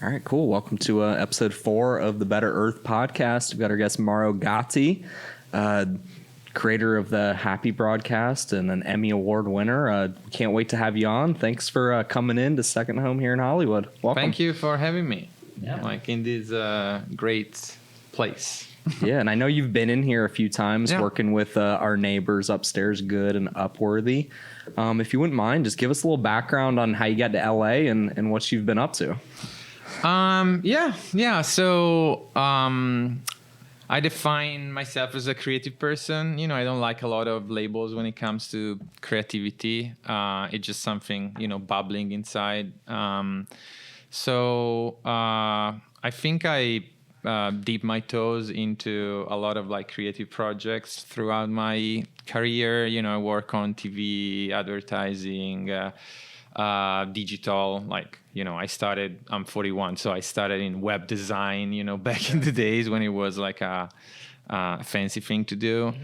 All right, cool. Welcome to episode 4 of the Better Earth podcast. We've got our guest Mauro Gatti, creator of the Happy broadcast and an Emmy Award winner. Can't wait to have you on. Thanks for coming in to Second Home here in Hollywood. Welcome. Thank you for having me. Yeah. Like in this great place. Yeah, and I know you've been in here a few times working with our neighbors upstairs, Good and Upworthy. If you wouldn't mind, just give us a little background on how you got to LA and what you've been up to. So I define myself as a creative person. You know, I don't like a lot of labels when it comes to creativity. It's just something, bubbling inside. So I think I dip my toes into a lot of like creative projects throughout my career. I work on TV, advertising, digital, I'm 41, so I started in web design, back in the days when it was like a fancy thing to do.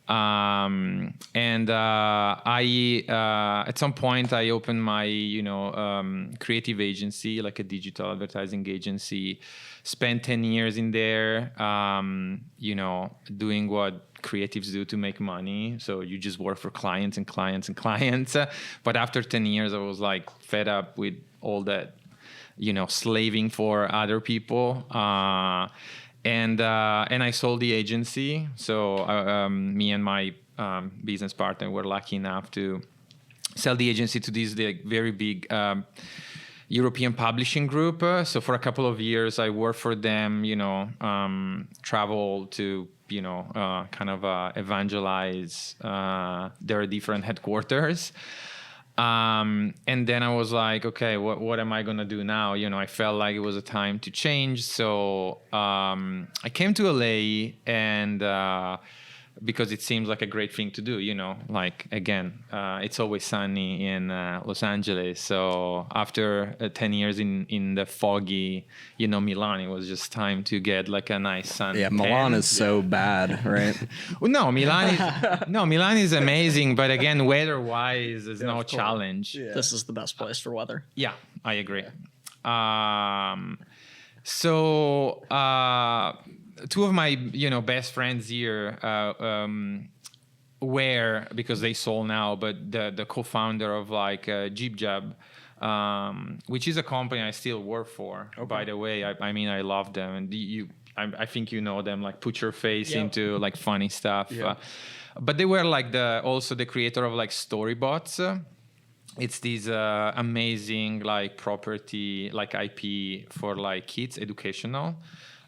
And I at some point I opened my creative agency, like a digital advertising agency. Spent 10 years in there, doing what creatives do to make money. So you just work for clients and clients and clients. But after 10 years, I was like fed up with all that, slaving for other people. And I sold the agency. So me and my business partner were lucky enough to sell the agency to this very big European publishing group. So for a couple of years, I worked for them, travel to, evangelize their different headquarters. And then I was like, okay, what am I going to do now? I felt like it was a time to change. So I came to LA and because it seems like a great thing to do, it's always sunny in Los Angeles. So after 10 years in the foggy, Milan, it was just time to get like a nice sun. Yeah, Milan is so bad, right? Well, Milan is amazing, but again, weather-wise, there's no challenge. Yeah. This is the best place for weather. Yeah, I agree. Two of my, best friends here were, because they sold now, but the co-founder of JibJab, which is a company I still work for. Okay. By the way, I love them, and I think you know them. Like, put your face into like funny stuff. Yeah. But they were also the creator of Storybots. It's this amazing property, IP for kids, educational.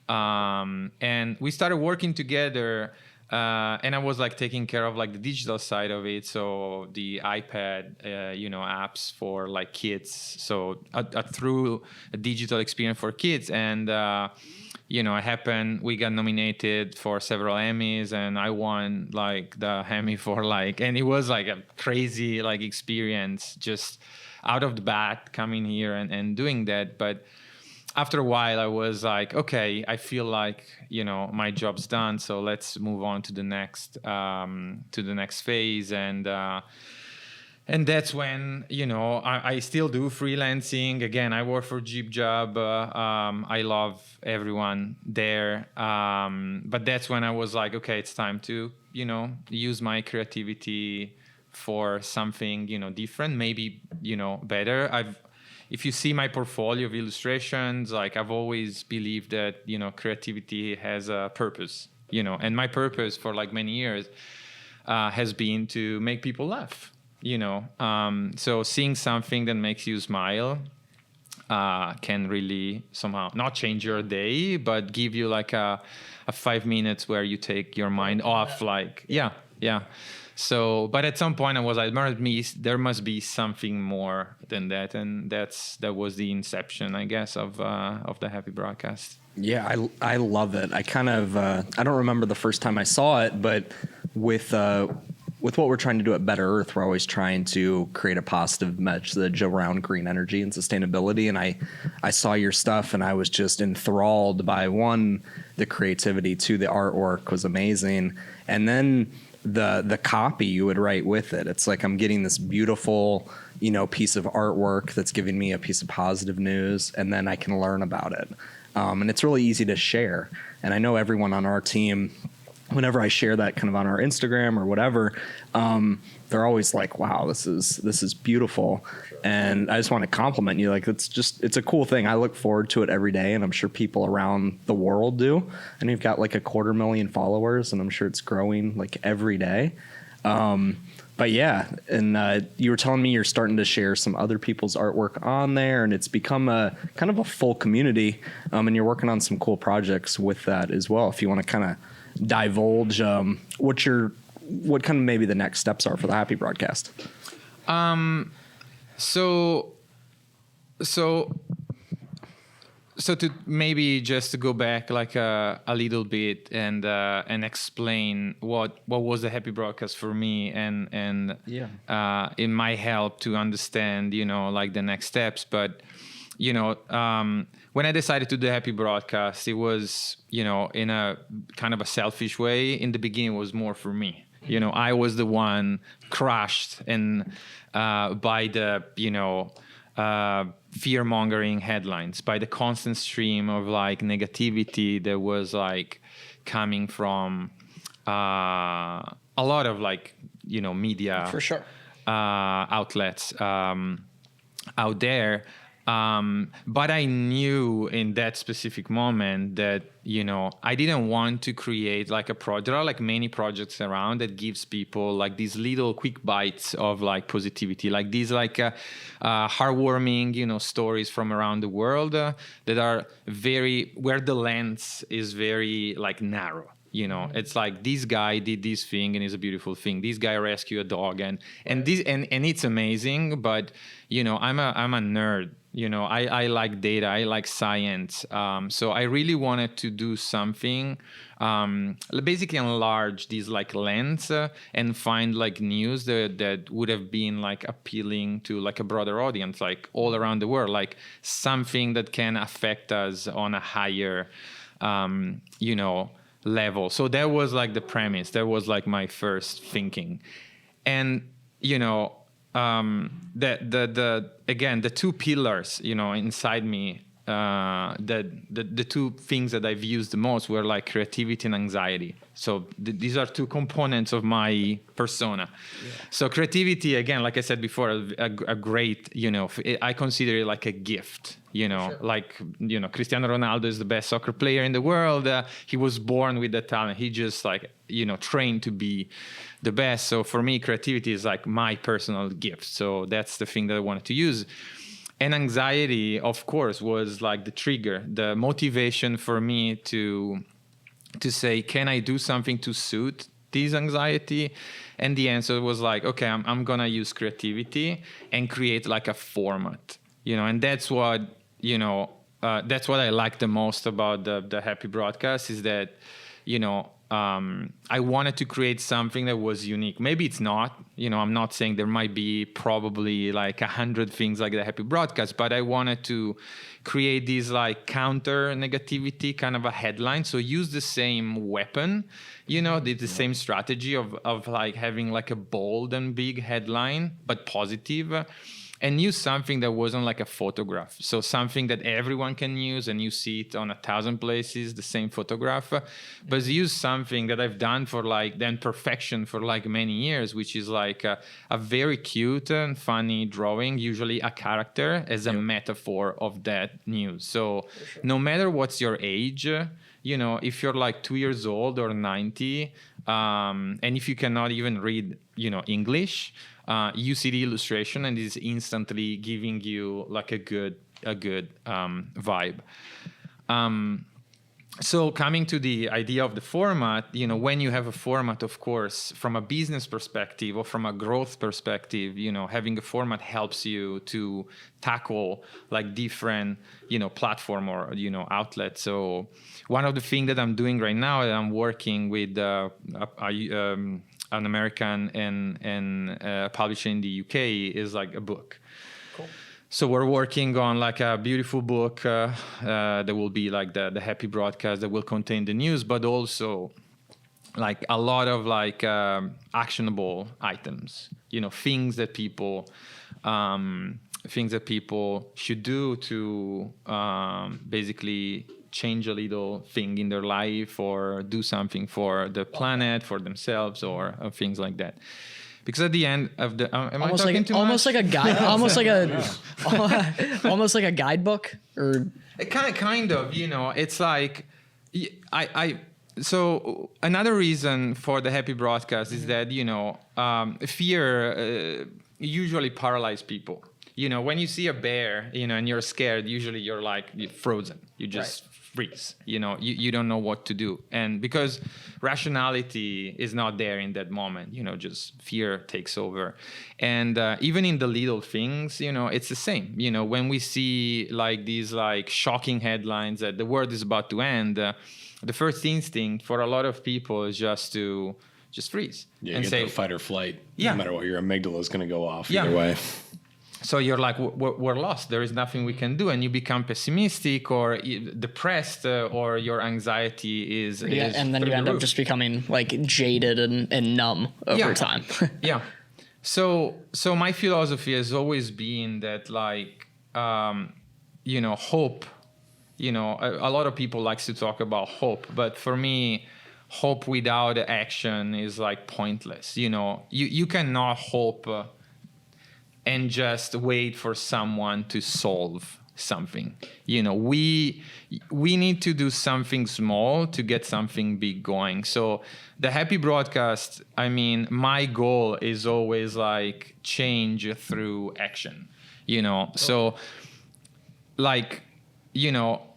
And we started working together, and I was taking care of the digital side of it. So the iPad, apps for kids. So through a digital experience for kids. And, we got nominated for several Emmys, and I won the Emmy for and it was a crazy experience just out of the bat coming here and doing that. But after a while, I was like, okay, I feel like, my job's done. So let's move on to the next phase. And that's when, I still do freelancing. Again, I work for JibJab. I love everyone there. But that's when I was like, okay, it's time to, use my creativity for something, different, maybe, better. If you see my portfolio of illustrations, I've always believed that, creativity has a purpose, and my purpose for many years has been to make people laugh, so seeing something that makes you smile can really somehow not change your day, but give you a 5 minutes where you take your mind off, So, but at some point I was like, there must be something more than that, and that was the inception, I guess, of the Happy broadcast. Yeah, I love it. I kind of I don't remember the first time I saw it, but with what we're trying to do at Better Earth, we're always trying to create a positive message around green energy and sustainability. And I saw your stuff, and I was just enthralled by the creativity, two, the artwork was amazing, and then the copy you would write with it. It's like I'm getting this beautiful, piece of artwork that's giving me a piece of positive news, and then I can learn about it. And it's really easy to share. And I know everyone on our team, whenever I share that kind of on our Instagram or whatever, they're always like, wow, this is beautiful. And I just want to compliment you. Like, it's a cool thing. I look forward to it every day, and I'm sure people around the world do. And you've got like 250,000 followers, and I'm sure it's growing like every day. But yeah, and you were telling me you're starting to share some other people's artwork on there, and it's become a kind of a full community. And you're working on some cool projects with that as well. If you want to kind of divulge what kind of maybe the next steps are for the Happy Broadcast. So to maybe just to go back like a little bit and explain what was the Happy Broadcast for me, and it might help to understand like the next steps. But when I decided to do the Happy Broadcast, it was in a kind of a selfish way. In the beginning, it was more for me. I was the one crushed and by the fear-mongering headlines, by the constant stream of like negativity that was like coming from a lot of like media For sure. outlets out there. But I knew in that specific moment that, I didn't want to create like a project. There are like many projects around that gives people like these little quick bites of like positivity, like these like heartwarming, stories from around the world that are where the lens is very like narrow. It's like this guy did this thing and it's a beautiful thing. This guy rescued a dog and it's amazing. But I'm a nerd. I like data. I like science. So I really wanted to do something, basically enlarge this like lens and find like news that would have been like appealing to like a broader audience, like all around the world, like something that can affect us on a higher, level. So that was like the premise. That was like my first thinking. And, the two pillars, inside me, the two things that I've used the most were like creativity and anxiety. So these are two components of my persona. Yeah. So creativity, again, like I said before, a great, I consider it like a gift. Sure. Like, Cristiano Ronaldo is the best soccer player in the world. He was born with that talent. He just like, trained to be the best. So for me, creativity is like my personal gift. So that's the thing that I wanted to use. And anxiety, of course, was like the trigger, the motivation for me to say, can I do something to suit this anxiety? And the answer was like, okay, I'm going to use creativity and create like a format, and that's what, that's what I like the most about the Happy Broadcast is that, I wanted to create something that was unique. Maybe it's not, I'm not saying there might be probably like 100 things like the Happy Broadcast, but I wanted to create this like counter negativity kind of a headline. So use the same weapon, the same strategy of like having like a bold and big headline, but positive. And use something that wasn't like a photograph. So something that everyone can use and you see it on 1,000 places, the same photograph. But use something that I've done for like then perfection for like many years, which is like a very cute and funny drawing, usually a character as a metaphor of that news. So no matter what's your age, if you're like 2 years old or 90, and if you cannot even read, English, you see the illustration and it's instantly giving you like a good vibe. So coming to the idea of the format, when you have a format, of course, from a business perspective or from a growth perspective, having a format helps you to tackle like different, platform or, outlets. So one of the things that I'm doing right now, I'm working with an American and publisher in the UK is like a book. Cool. So we're working on like a beautiful book that will be like the Happy Broadcast that will contain the news, but also like a lot of like actionable items, things that people should do to basically change a little thing in their life or do something for the planet, for themselves, or things like that. Because at the end of the, am I talking too much? Almost like a guide, almost like a guidebook, or kind of, it's like so another reason for the happy broadcast is that fear usually paralyzes people. When you see a bear, and you're scared, usually you're frozen. You just freeze. You don't know what to do. And because rationality is not there in that moment, just fear takes over. And even in the little things, it's the same. When we see these shocking headlines that the world is about to end, the first instinct for a lot of people is just to freeze and you say get the fight or flight. Yeah. No matter what, your amygdala is going to go off either way. So you're like, we're lost. There is nothing we can do. And you become pessimistic or depressed, or your anxiety is and then you end up just becoming jaded and numb over time. Yeah. So my philosophy has always been that hope, a lot of people likes to talk about hope, but for me, hope without action is pointless. You cannot hope and just wait for someone to solve something. We need to do something small to get something big going. So the happy broadcast, my goal is always change through action. So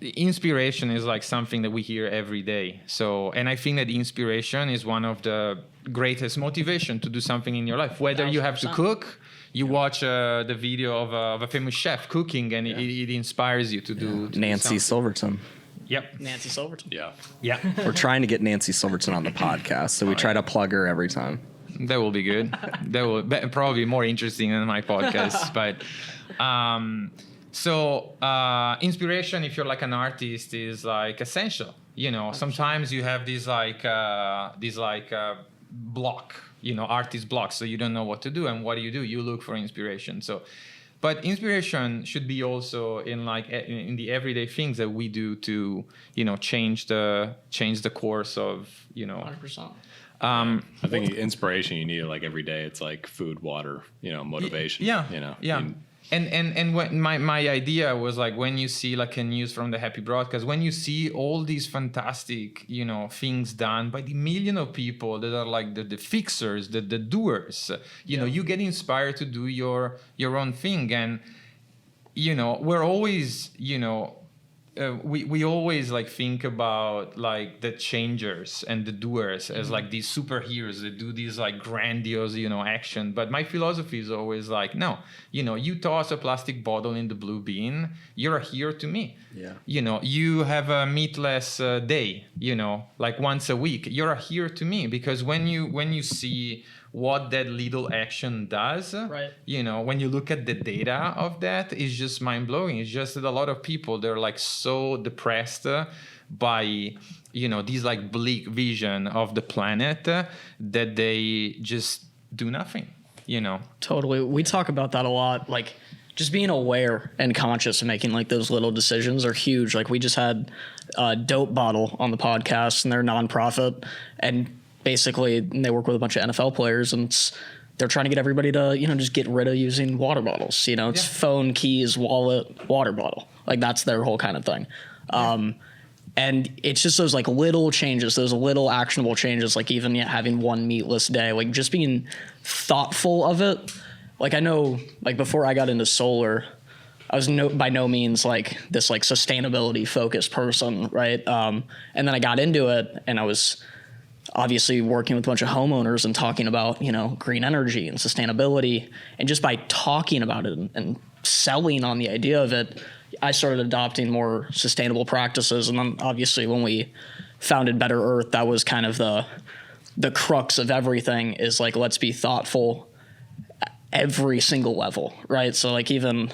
inspiration is something that we hear every day. So, and I think that inspiration is one of the greatest motivation to do something in your life, whether you have to cook. You watch the video of a famous chef cooking, and it inspires you to do. Nancy Silverton. Yep. Nancy Silverton. Yeah. We're trying to get Nancy Silverton on the podcast, so we try to plug her every time. That will be good. That will be probably more interesting than my podcast. But inspiration, if you're an artist, is essential. Sometimes you have these block. Artist blocks, so you don't know what to do, and what do? You look for inspiration. So, but inspiration should be also in in the everyday things that we do to change the course of 100%. I think inspiration you need it every day. It's food, water, motivation. Yeah. And when my idea was when you see a news from the happy broadcast, when you see all these fantastic things done by the million of people that are the fixers, the doers, you get inspired to do your own thing. And we're always we always think about the changers and the doers as these superheroes that do these grandiose action. But my philosophy is always no, you toss a plastic bottle in the blue bin, you're a hero to me. You have a meatless day, once a week, you're a hero to me, because when you see what that little action does, right? When you look at the data of that, it's just mind-blowing. It's just that a lot of people, they're so depressed by these bleak vision of the planet that they just do nothing. Totally. We talk about that a lot. Just being aware and conscious of making those little decisions are huge. We just had Dope Bottle on the podcast, and they're a nonprofit, and basically they work with a bunch of NFL players, and they're trying to get everybody to, just get rid of using water bottles. It's phone, keys, wallet, water bottle. That's their whole kind of thing. And it's just those little changes, those little actionable changes, even having one meatless day, just being thoughtful of it. I know, before I got into solar, I was by no means this sustainability focused person, right? And then I got into it, and I was obviously working with a bunch of homeowners and talking about, green energy and sustainability. And just by talking about it and selling on the idea of it, I started adopting more sustainable practices. And then obviously when we founded Better Earth, that was kind of the crux of everything, is let's be thoughtful at every single level, right? So even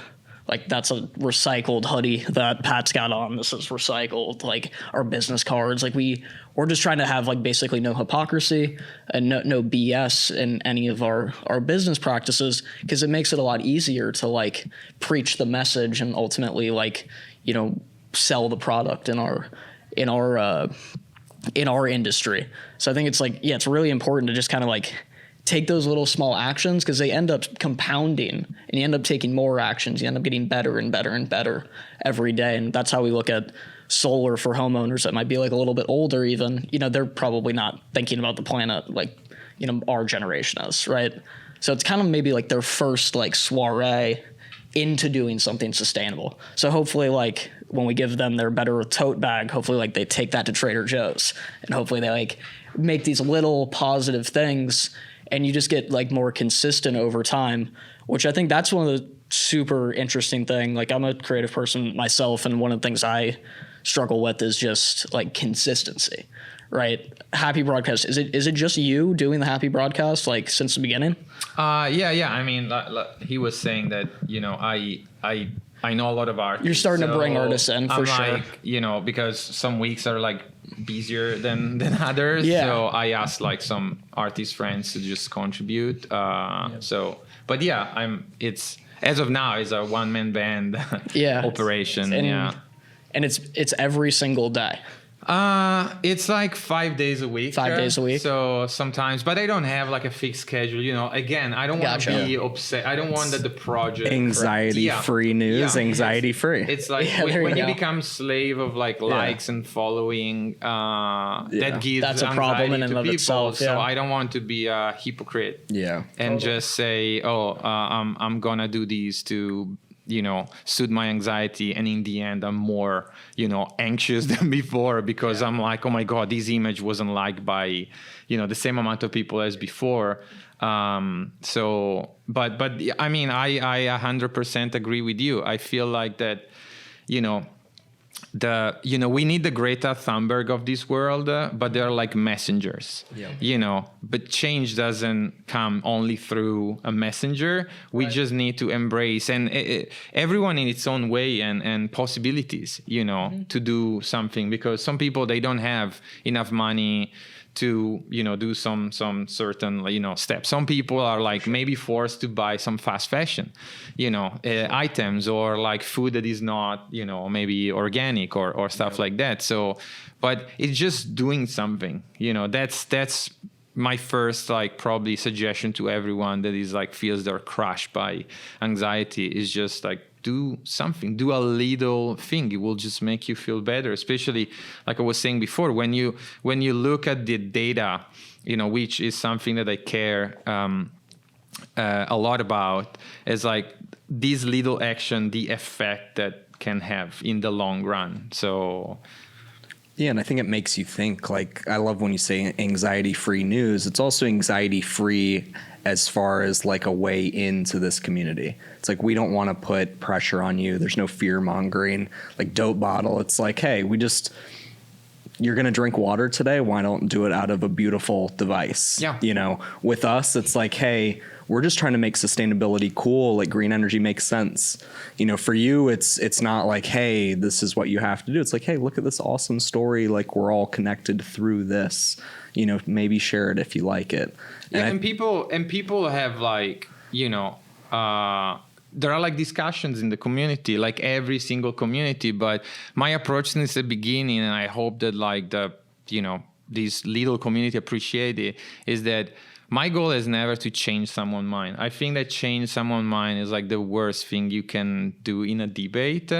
like that's a recycled hoodie that Pat's got on. This is recycled. Like our business cards, like we're just trying to have like basically no hypocrisy and no BS in any of our business practices, because it makes it a lot easier to like preach the message and ultimately like, you know, sell the product in our industry. So I think it's like, yeah, it's really important to just kind of like take those little small actions, because they end up compounding and you end up taking more actions. You end up getting better and better and better every day. And that's how we look at solar for homeowners that might be like a little bit older even. You know, they're probably not thinking about the planet like, you know, our generation is, right? So it's kind of maybe like their first like soiree into doing something sustainable. So hopefully like when we give them their better tote bag, hopefully like they take that to Trader Joe's, and hopefully they like make these little positive things, and you just get like more consistent over time, which I think that's one of the super interesting thing. Like I'm a creative person myself, and one of the things I struggle with is just like consistency, right? Happy Broadcast, is it just you doing the Happy Broadcast like since the beginning? Yeah. I mean, he was saying that, you know, I know a lot of artists. You're starting to bring artists in for sure. Like, you know, because some weeks are like busier than others. Yeah. So I asked like some artist friends to just contribute. So, but yeah, it's as of now is a one-man band operation. And it's every single day. It's like 5 days a week. 5 days a week. So sometimes, but I don't have like a fixed schedule. You know, again, I don't want to be upset. I don't want that the project anxiety-free news, anxiety-free. It's like when you become slave of like likes and following, that gives that's a problem in and of itself. So I don't want to be a hypocrite. Yeah, and just say, I'm gonna do these to, you know, soothe my anxiety, and in the end I'm more, you know, anxious than before, because I'm like, oh my god, this image wasn't liked by, you know, the same amount of people as before. So but I mean, I 100% agree with you. I feel like that, you know, we need the Greta Thunberg of this world, but they're like messengers, you know, but change doesn't come only through a messenger. We just need to embrace, and everyone in its own way and possibilities, you know, to do something, because some people, they don't have enough money to, you know, do some certain, you know, steps. Some people are like maybe forced to buy some fast fashion, you know, items, or like food that is not, you know, maybe organic or stuff like that. So, but it's just doing something, you know, that's my first like probably suggestion to everyone that is like feels they're crushed by anxiety, is just like do something, do a little thing. It will just make you feel better, especially like I was saying before, when you look at the data, you know, which is something that I care a lot about, is like this little action, the effect that can have in the long run. So yeah, and I think it makes you think. Like, I love when you say anxiety-free news. It's also anxiety-free as far as like a way into this community. It's like, we don't want to put pressure on you. There's no fear mongering. Like Dope Bottle, it's like, hey, you're going to drink water today. Why don't do it out of a beautiful device? Yeah. You know, with us, it's like, hey, we're just trying to make sustainability cool. Like green energy makes sense. You know, for you, it's not like, hey, this is what you have to do. It's like, hey, look at this awesome story. Like, we're all connected through this. You know, maybe share it if you like it. And people have like, you know, there are like discussions in the community, like every single community. But my approach since the beginning, and I hope that like this little community appreciate it, is that my goal is never to change someone's mind. I think that change someone's mind is like the worst thing you can do in a debate.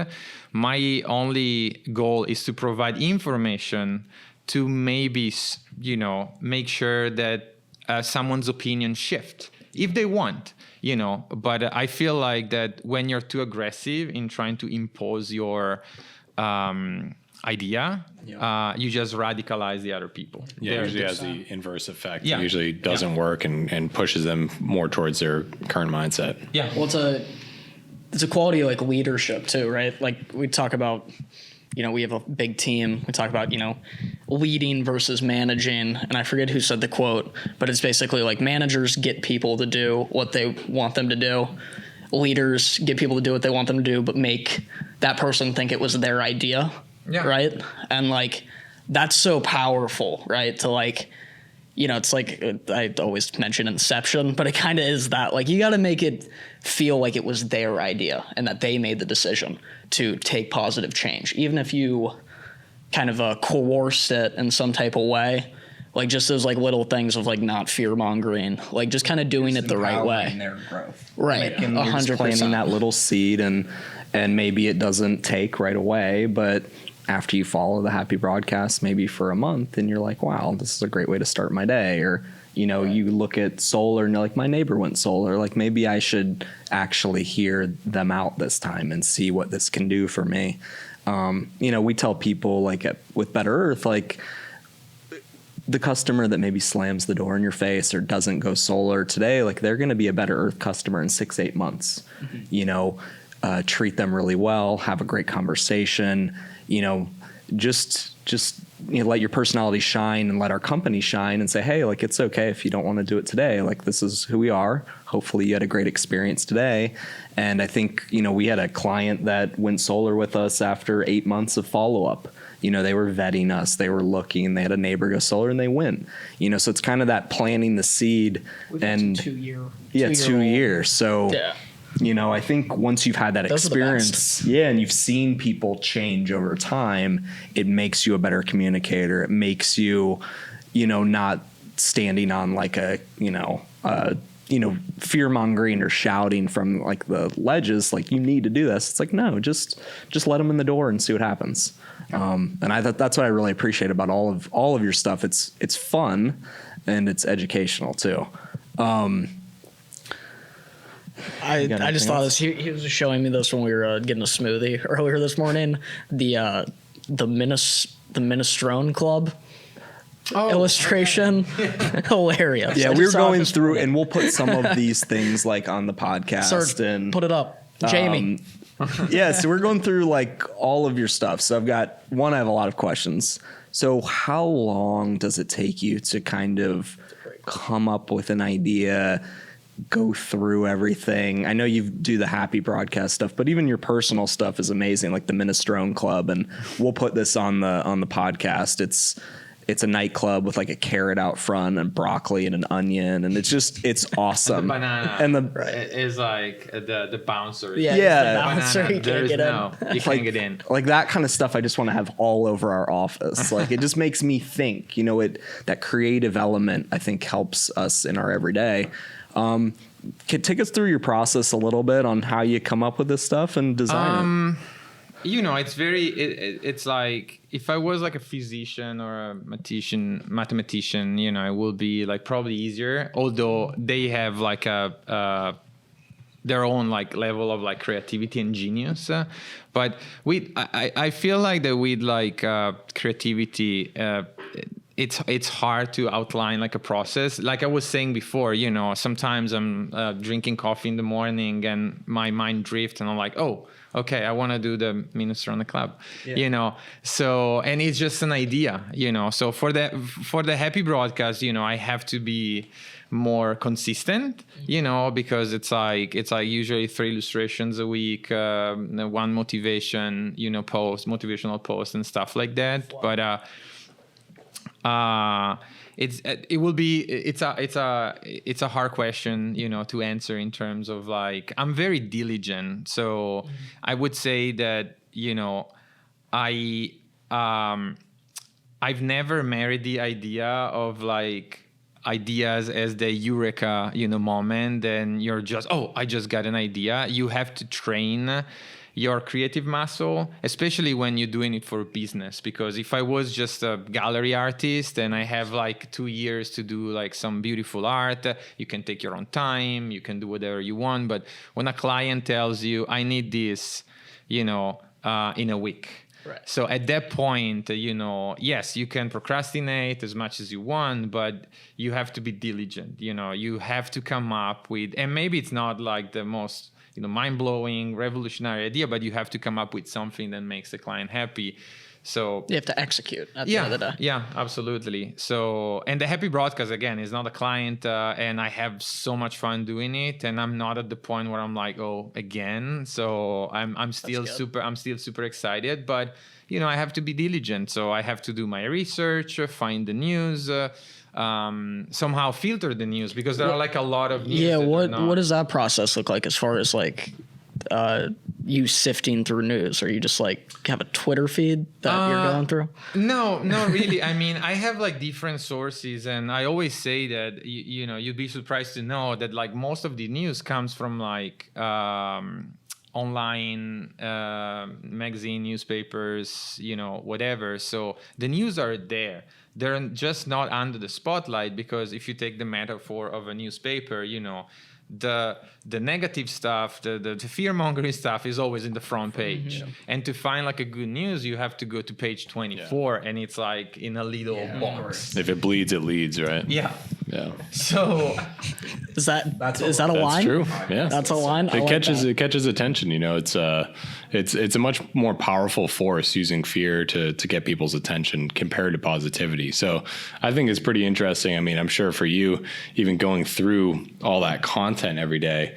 My only goal is to provide information to maybe, you know, make sure that someone's opinion shift if they want, you know. But I feel like that when you're too aggressive in trying to impose your idea, you just radicalize the other people. Yeah, it usually has the inverse effect. It usually doesn't work and pushes them more towards their current mindset. Yeah, well, it's a quality of like leadership too, right? Like we talk about, you know, we have a big team. We talk about, you know, leading versus managing. And I forget who said the quote, but it's basically like managers get people to do what they want them to do. leaders get people to do what they want them to do, but make that person think it was their idea. Yeah. Right. And like, that's so powerful, right? To like, you know, it's like, I always mention Inception, but it kind of is that. Like, you got to make it feel like it was their idea and that they made the decision to take positive change, even if you kind of coerced it in some type of way. Like, just those like little things of like not fear mongering, like just kind of doing it the right way. Their growth. Right. You're just 100%. planting that little seed, and maybe it doesn't take right away, but after you follow the happy broadcast, maybe for a month, and you're like, wow, this is a great way to start my day. Or, you know, you look at solar and you're like, my neighbor went solar. Like, maybe I should actually hear them out this time and see what this can do for me. You know, we tell people like with Better Earth, like, the customer that maybe slams the door in your face or doesn't go solar today, like, they're going to be a Better Earth customer in 6-8 months. Mm-hmm. You know, treat them really well, have a great conversation, you know, just you know, let your personality shine and let our company shine and say, hey, like, it's okay if you don't want to do it today. Like, this is who we are. Hopefully you had a great experience today. And I think, you know, we had a client that went solar with us after 8 months of follow-up. You know, they were vetting us, they were looking, they had a neighbor go solar and they went, you know, so it's kind of that planting the seed. And 2 year. Yeah, 2 years. So, yeah. You know, I think once you've had that experience, and you've seen people change over time, it makes you a better communicator. It makes you, you know, not standing on like a, you know, fear mongering or shouting from like the ledges, like, you need to do this. It's like, no, just let them in the door and see what happens. And I thought that's what I really appreciate about all of your stuff. It's fun and it's educational too. I just thought this. He was showing me this when we were getting a smoothie earlier this morning. The Minestrone Club illustration, hilarious. Yeah, we were going through, and we'll put some of these things like on the podcast. And put it up, Jamie. Yeah, so we're going through like all of your stuff. So I have a lot of questions. So how long does it take you to kind of come up with an idea? Go through everything. I know you do the happy broadcast stuff, but even your personal stuff is amazing, like the Minestrone Club. And we'll put this on the podcast. It's a nightclub with like a carrot out front and broccoli and an onion, and it's awesome. And the banana and the is like the bouncer. Yeah, the bouncer. You can't get in. You can't get in. Like that kind of stuff I just want to have all over our office. Like, it just makes me think, you know, that creative element I think helps us in our everyday. Can take us through your process a little bit on how you come up with this stuff and design it. You know, it's like, if I was like a physician or a mathematician, you know, it will be like probably easier, although they have like their own like level of like creativity and genius. But I feel like that with like creativity, it's hard to outline like a process. Like I was saying before, you know, sometimes I'm drinking coffee in the morning and my mind drifts and I'm like, oh, okay, I want to do the Minestrone Club, you know. So, and it's just an idea, you know. So for the happy broadcast, you know, I have to be more consistent, you know, because it's like usually 3 illustrations a week, 1 motivation, you know, motivational post and stuff like that. Wow. But it's a hard question, you know, to answer in terms of like, I'm very diligent. So I would say that, you know, I've never married the idea of like ideas as the eureka, you know, moment. And you're just, oh, I just got an idea. You have to train your creative muscle, especially when you're doing it for business. Because if I was just a gallery artist and I have like 2 years to do like some beautiful art, you can take your own time, you can do whatever you want. But when a client tells you, I need this, you know, in a week. Right. So at that point, you know, yes, you can procrastinate as much as you want, but you have to be diligent. You know, you have to come up with, and maybe it's not like the most, you know, mind-blowing, revolutionary idea, but you have to come up with something that makes the client happy. So You have to execute at the end of the day. yeah, absolutely. So, and the Happy Broadcast again is not a client, and I have so much fun doing it, and I'm not at the point where I'm like, oh, again. So I'm still super excited, but you know, I have to be diligent. So I have to do my research, find the news, somehow filter the news, because there are like a lot of news. Yeah, what does that process look like as far as like you sifting through news? Or you just like have a Twitter feed that you're going through? No, not really. I mean, I have like different sources, and I always say that you know, you'd be surprised to know that like most of the news comes from like online magazine, newspapers, you know, whatever. So the news are there. They're just not under the spotlight, because if you take the metaphor of a newspaper, you know, the negative stuff, the fear mongering stuff is always in the front page. And to find like a good news, you have to go to page 24, and it's like in a little box. If it bleeds, it leads, right? Yeah. Yeah. So Is that a That's line? true. Yeah. That's a line. I It like catches that. it catches attention. You know, it's a much more powerful force, using fear to get people's attention compared to positivity. So I think it's pretty interesting. I mean, I'm sure for you, even going through all that content every day,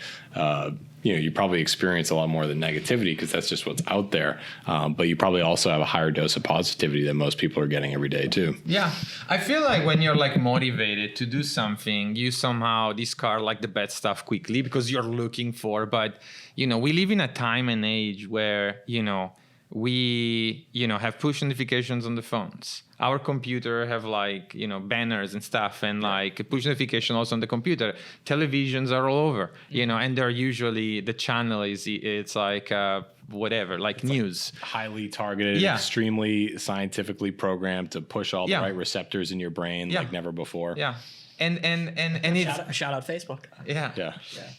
you know, you probably experience a lot more of the negativity, because that's just what's out there. But you probably also have a higher dose of positivity that most people are getting every day too. yeah, I feel like when you're like motivated to do something, you somehow discard like the bad stuff quickly, because you're looking for. But you know, we live in a time and age where, you know, we, you know, have push notifications on the phones. Our computer have like, you know, banners and stuff, and like push notification also on the computer. Televisions are all over, you know, and they're usually, the channel it's like whatever, like news. Highly targeted, extremely scientifically programmed to push all the right receptors in your brain like never before. Yeah. And it's Shout out Facebook. yeah.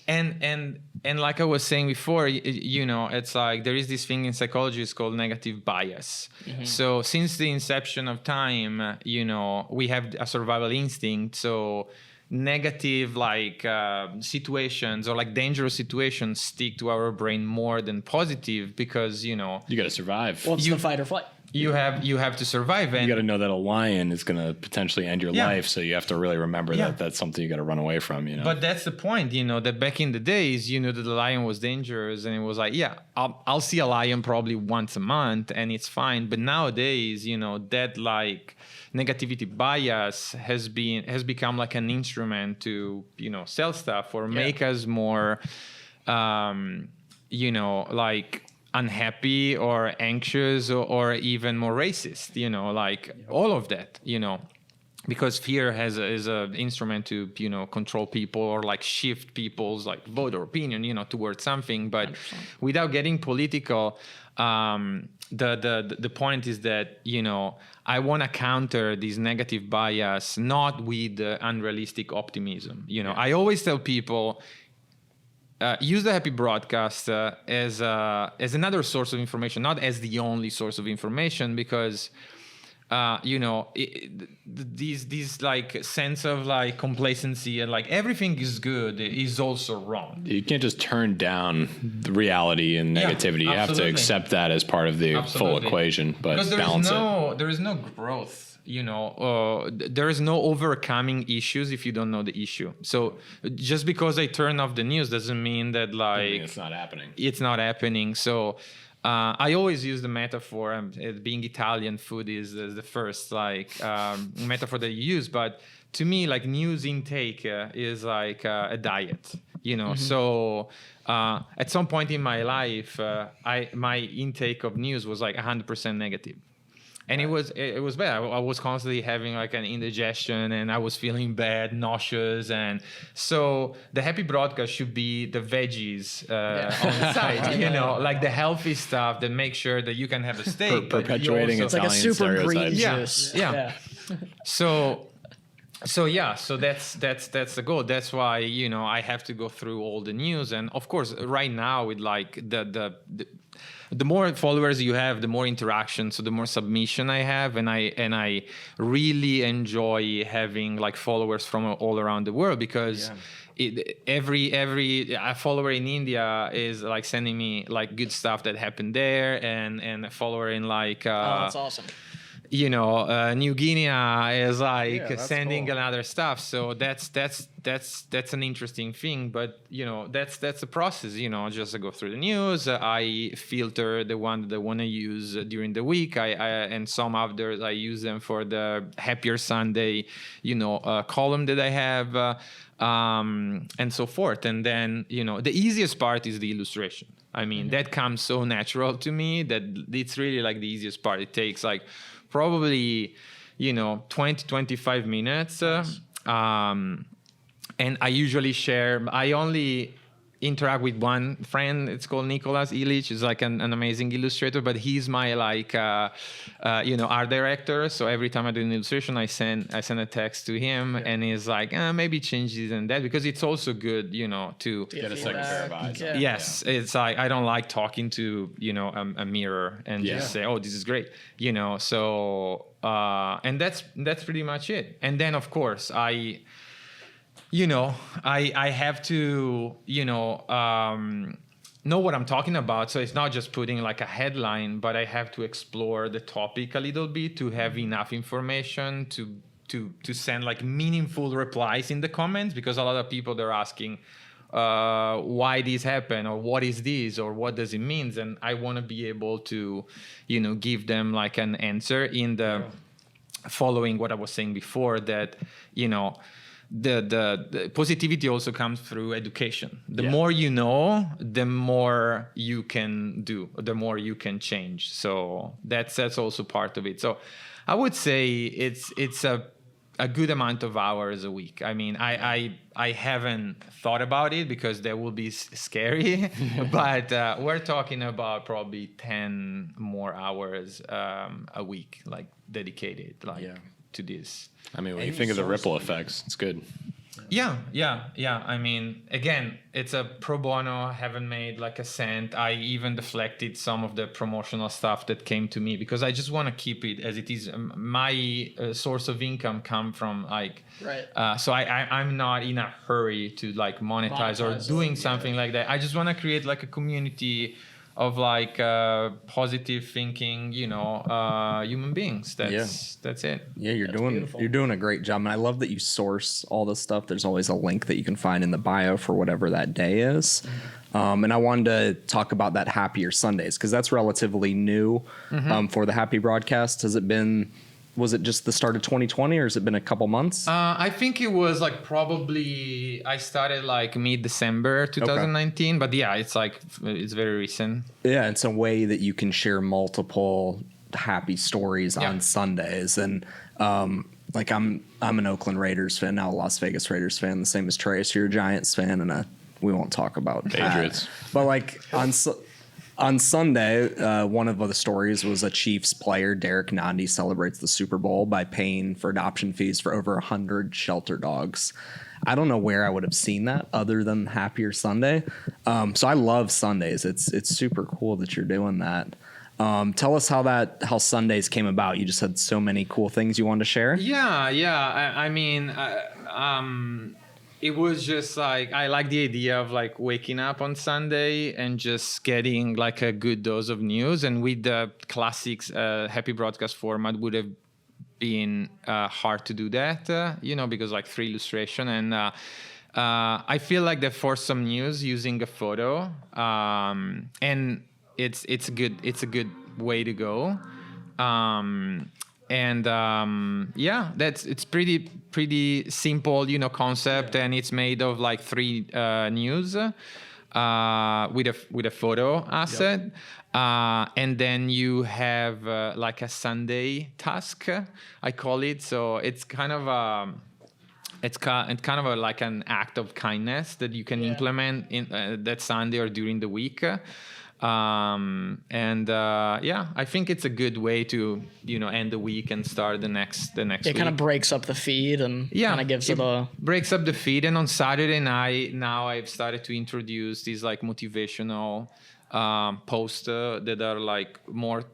And like I was saying before, you know, it's like there is this thing in psychology, it's called negative bias. So since the inception of time, you know, we have a survival instinct. So negative like situations or like dangerous situations stick to our brain more than positive, because, you know, You got to survive. Well, it's the fight or flight. you have to survive. And You got to know that a lion is going to potentially end your life, so you have to really remember that that's something you got to run away from. You know, But that's the point, you know, that back in the days, you know, that the lion was dangerous, and it was like, yeah, I'll see a lion probably once a month and it's fine. But nowadays, you know, that like negativity bias has become like an instrument to, you know, sell stuff or make us more, you know, like unhappy or anxious or even more racist, you know, like all of that, you know, because fear is an instrument to, you know, control people or like shift people's like vote or opinion, you know, towards something. But 100%. Without getting political, the point is that, you know, I want to counter this negative bias, not with unrealistic optimism. You know, I always tell people, use the Happy Broadcast as another source of information, not as the only source of information, because you know, these like sense of like complacency and like everything is good is also wrong. You can't just turn down the reality and negativity. You have to accept that as part of the full equation, but because there is no growth. You know, there is no overcoming issues if you don't know the issue. So just because I turn off the news doesn't mean that like it's not happening. It's not happening. So I always use the metaphor. Being Italian, food is the first like metaphor that you use. But to me, like news intake is like a diet. You know, so at some point in my life, my intake of news was like 100% negative. And it was bad. I was constantly having like an indigestion, and I was feeling bad, nauseous, and so the Happy Broadcast should be the veggies on the side, you know, like the healthy stuff that makes sure that you can have a steak. Perpetuating it's like a super green juice. Yeah. So so yeah, so that's the goal. That's why, you know, I have to go through all the news. And of course right now with like the more followers you have, the more interaction, so the more submission I have, and I really enjoy having like followers from all around the world, because every a follower in India is like sending me like good stuff that happened there, and a follower in like Oh, that's awesome. you know, New Guinea is like that's sending cool. another stuff. So that's an interesting thing. But you know, that's the process. You know, just go through the news. I filter the one that I want to use during the week. I and some others I use them for the Happier Sunday, you know, column that I have. And so forth. And then, you know, the easiest part is the illustration. I mean, that comes so natural to me that it's really like the easiest part. It takes like probably, you know, 20, 25 minutes. And I usually I only interact with one friend. It's called Nicholas Illich. He's like an amazing illustrator, but he's my like, you know, art director. So every time I do an illustration, I send a text to him, and he's like, maybe change this and that, because it's also good, you know, to Get a second pair of eyes. Yeah. yes, it's like I don't like talking to, you know, a mirror and just say, oh, this is great, you know. So and that's pretty much it. And then of course you know, I have to, you know what I'm talking about. So it's not just putting like a headline, but I have to explore the topic a little bit to have enough information to send like meaningful replies in the comments, because a lot of people, they're asking why this happened, or what is this, or what does it mean, and I want to be able to, you know, give them like an answer in the following what I was saying before, that, you know, the positivity also comes through education. The more you know, the more you can do, the more you can change. So that's also part of it. So I would say it's a good amount of hours a week. I mean, I haven't thought about it because that will be scary, but we're talking about probably 10 more hours a week, like dedicated, like to this. I mean, when you think of the ripple effects, it's good. Yeah. I mean, again, it's a pro bono. I haven't made like a cent. I even deflected some of the promotional stuff that came to me, because I just want to keep it as it is. My source of income come from like, so I'm not in a hurry to like monetize or doing something like that. I just want to create like a community of like positive thinking, you know, human beings. That's it. Yeah, you're doing a great job, and I love that you source all this stuff. There's always a link that you can find in the bio for whatever that day is. And I wanted to talk about that Happier Sundays, because that's relatively new for the Happy broadcast. Was it just the start of 2020, or has it been a couple months? I think it was like probably I started like mid-December 2019, but yeah, it's very recent. Yeah, it's a way that you can share multiple happy stories on Sundays. And like I'm an Oakland Raiders fan, now a Las Vegas Raiders fan, the same as Trace. You're a Giants fan, and we won't talk about Patriots. That. But like on Sunday, one of the stories was a Chiefs player, Derek Nandi, celebrates the Super Bowl by paying for adoption fees for over 100 shelter dogs. I don't know where I would have seen that other than Happier Sunday. So I love Sundays. It's super cool that you're doing that. Tell us how Sundays came about. You just had so many cool things you wanted to share. Yeah. I mean, it was just like, I like the idea of like waking up on Sunday and just getting like a good dose of news. And with the classics Happy broadcast format would have been hard to do that, you know, because like 3 illustration. And I feel like that for some news using a photo, and it's a good way to go. It's pretty simple, you know, concept, and it's made of like 3 news with a photo asset, and then you have like a Sunday task, I call it. So it's kind of like an act of kindness that you can implement in that Sunday or during the week. Yeah, I think it's a good way to end the week and start the next It week. kind of breaks up the feed and kind of gives it a breaks up the feed. And on Saturday night now I've started to introduce these like motivational posts that are like more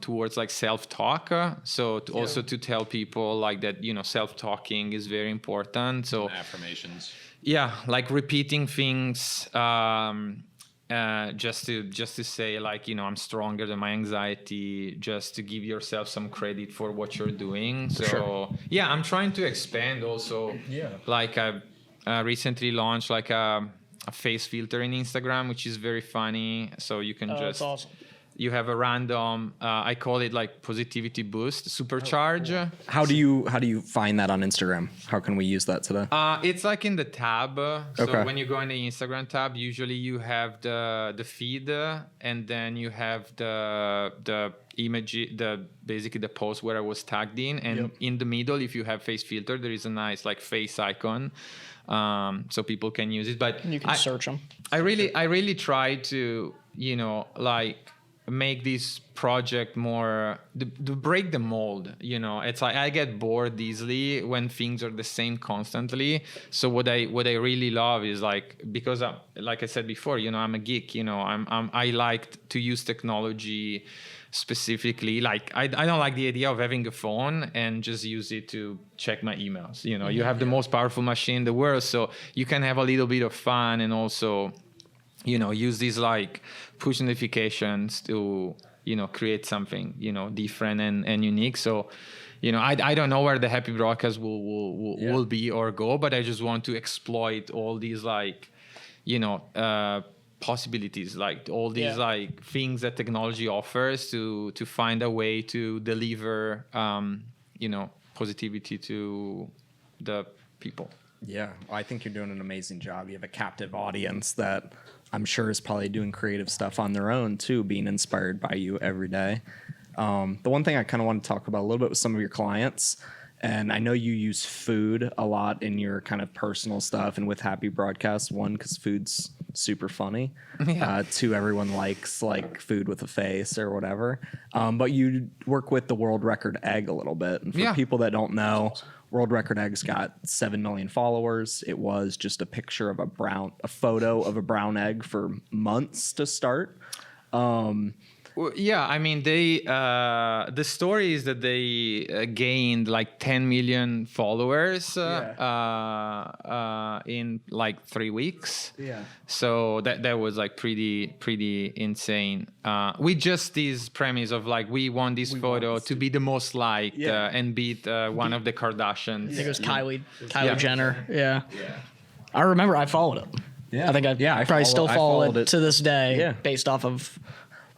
towards like self-talk. Also to tell people like that, self-talking is very important. So Affirmations. yeah, like repeating things, just to say like, I'm stronger than my anxiety, just to give yourself some credit for what you're doing. So yeah, I'm trying to expand also. Yeah. Like I recently launched like a face filter in Instagram, which is very funny. So you can that's awesome. You have a random, I call it like positivity boost, supercharge. Cool. How do you find that on Instagram? How can we use that today? It's like in the tab. So Okay. when you go in the Instagram tab, usually you have the feed, and then you have the image, basically the post where I was tagged in, and in the middle, if you have face filter, there is a nice like face icon, so people can use it. But You can search them. I really try to like make this project more to break the mold. It's like I get bored easily when things are the same constantly. So what I really love is like, because like I said before, I'm a geek. I like to use technology specifically. Like I don't like the idea of having a phone and just use it to check my emails. You have the most powerful machine in the world, so you can have a little bit of fun and also use these like push notifications to create something different and unique. So I don't know where the happy broadcast will be or go, but I just want to exploit all these like possibilities, like all these like things that technology offers to find a way to deliver positivity to the people. Yeah, I think you're doing an amazing job. You have a captive audience that I'm sure is probably doing creative stuff on their own too, being inspired by you every day. The one thing I kind of want to talk about a little bit with some of your clients, and I know you use food a lot in your kind of personal stuff and with Happy Broadcast. One, because food's super funny. Two, everyone likes like food with a face or whatever. But you work with the World Record Egg a little bit. And for people that don't know, World Record Egg's got 7 million followers. It was just a picture of a photo of a brown egg for months to start. Well, yeah, I mean, the story is that they gained like 10 million followers in like 3 weeks. Yeah. So that was like pretty insane. With just this premise of like, we want this photo to be the most liked and beat one of the Kardashians. I think it was Kylie Jenner. Yeah. I remember I followed it. Yeah. I think I probably still follow it to this day based off of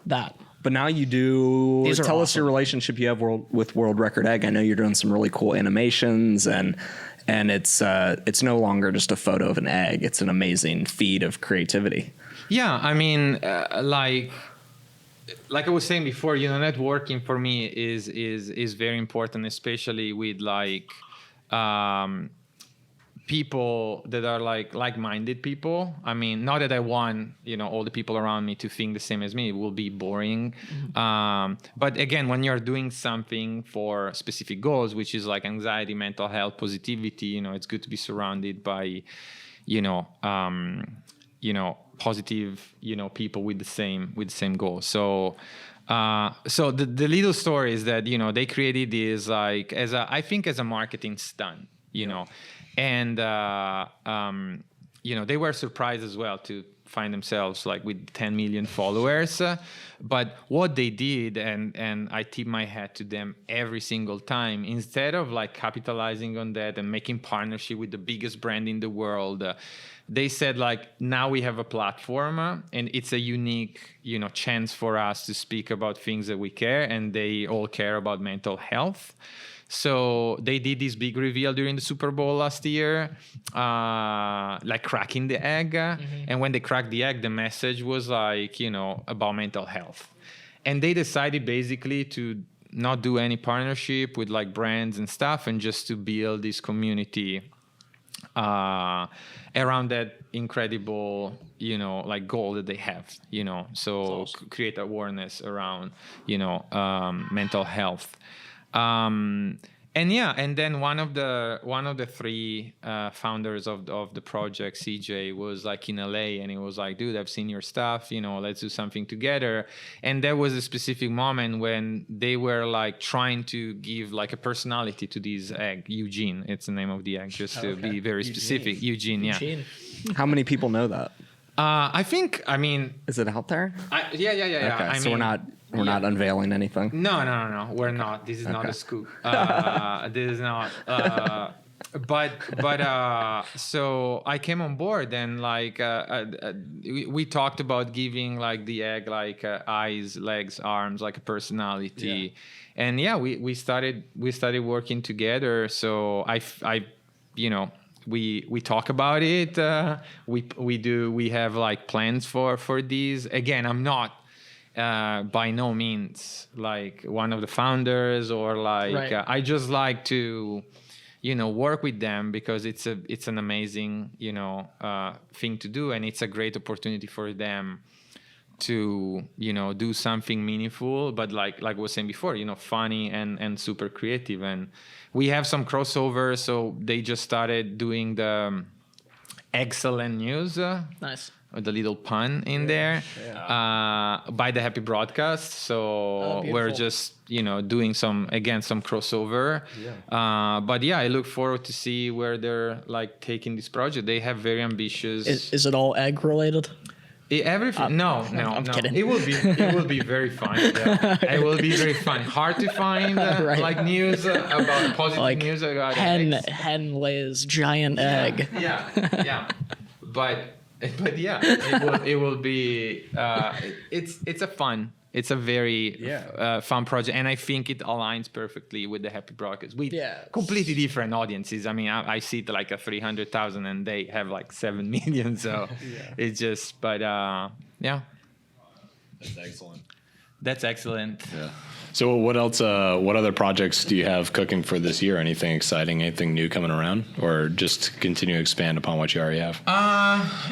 that. But now you do. Tell us your relationship you have with World Record Egg. I know you're doing some really cool animations, and it's no longer just a photo of an egg. It's an amazing feed of creativity. Yeah, I mean, like I was saying before, networking for me is very important, especially with like people that are like-minded people. I mean, not that I want all the people around me to think the same as me. It will be boring. But again, when you're doing something for specific goals, which is like anxiety, mental health, positivity, it's good to be surrounded by positive people with the same goal. So the little story is that they created this like as a marketing stunt, and they were surprised as well to find themselves like with 10 million followers. But what they did, and I tip my hat to them every single time, instead of like capitalizing on that and making partnership with the biggest brand in the world, they said like, now we have a platform and it's a unique chance for us to speak about things that we care, and they all care about mental health. So they did this big reveal during the Super Bowl last year, like cracking the egg. And when they cracked the egg, the message was like, about mental health. And they decided basically to not do any partnership with like brands and stuff, and just to build this community around that incredible, like goal that they have, so create awareness around, mental health. And then one of the three founders of the project, CJ, was like in LA, and he was like, "Dude, I've seen your stuff. Let's do something together." And there was a specific moment when they were like trying to give like a personality to this egg, Eugene. It's the name of the egg, just to be very specific. Eugene, yeah. How many people know that? I mean, Is it out there? yeah. Okay, so we're not unveiling anything. No, we're not. This is not a scoop. This is not. But so I came on board, and like we talked about giving like the egg like eyes, legs, arms, like a personality, and we started working together. So we talk about it. We have like plans for these. Again, I'm not by no means like one of the founders, or like Right. I just like to work with them because it's an amazing thing to do, and it's a great opportunity for them to do something meaningful, but like I was saying before, funny and super creative. And we have some crossover, so they just started doing the excellent news. Nice. The little pun in there by the Happy Broadcast. So we're just doing some crossover. But I look forward to see where they're like taking this project. They have very ambitious. Is it all egg related? Everything? No. I'm kidding. It will be very fun. Yeah. It will be very fun. Hard to find Right. like news about positive Like news about eggs. hen lays giant egg. Yeah. But yeah, it will be. It's a very fun project, and I think it aligns perfectly with the Happy Broadcast with completely different audiences. I mean, I see it like a 300,000, and they have like 7 million. So it's just, but yeah. That's excellent. That's excellent. Yeah. So what else? What other projects do you have cooking for this year? Anything exciting? Anything new coming around, or just continue to expand upon what you already have?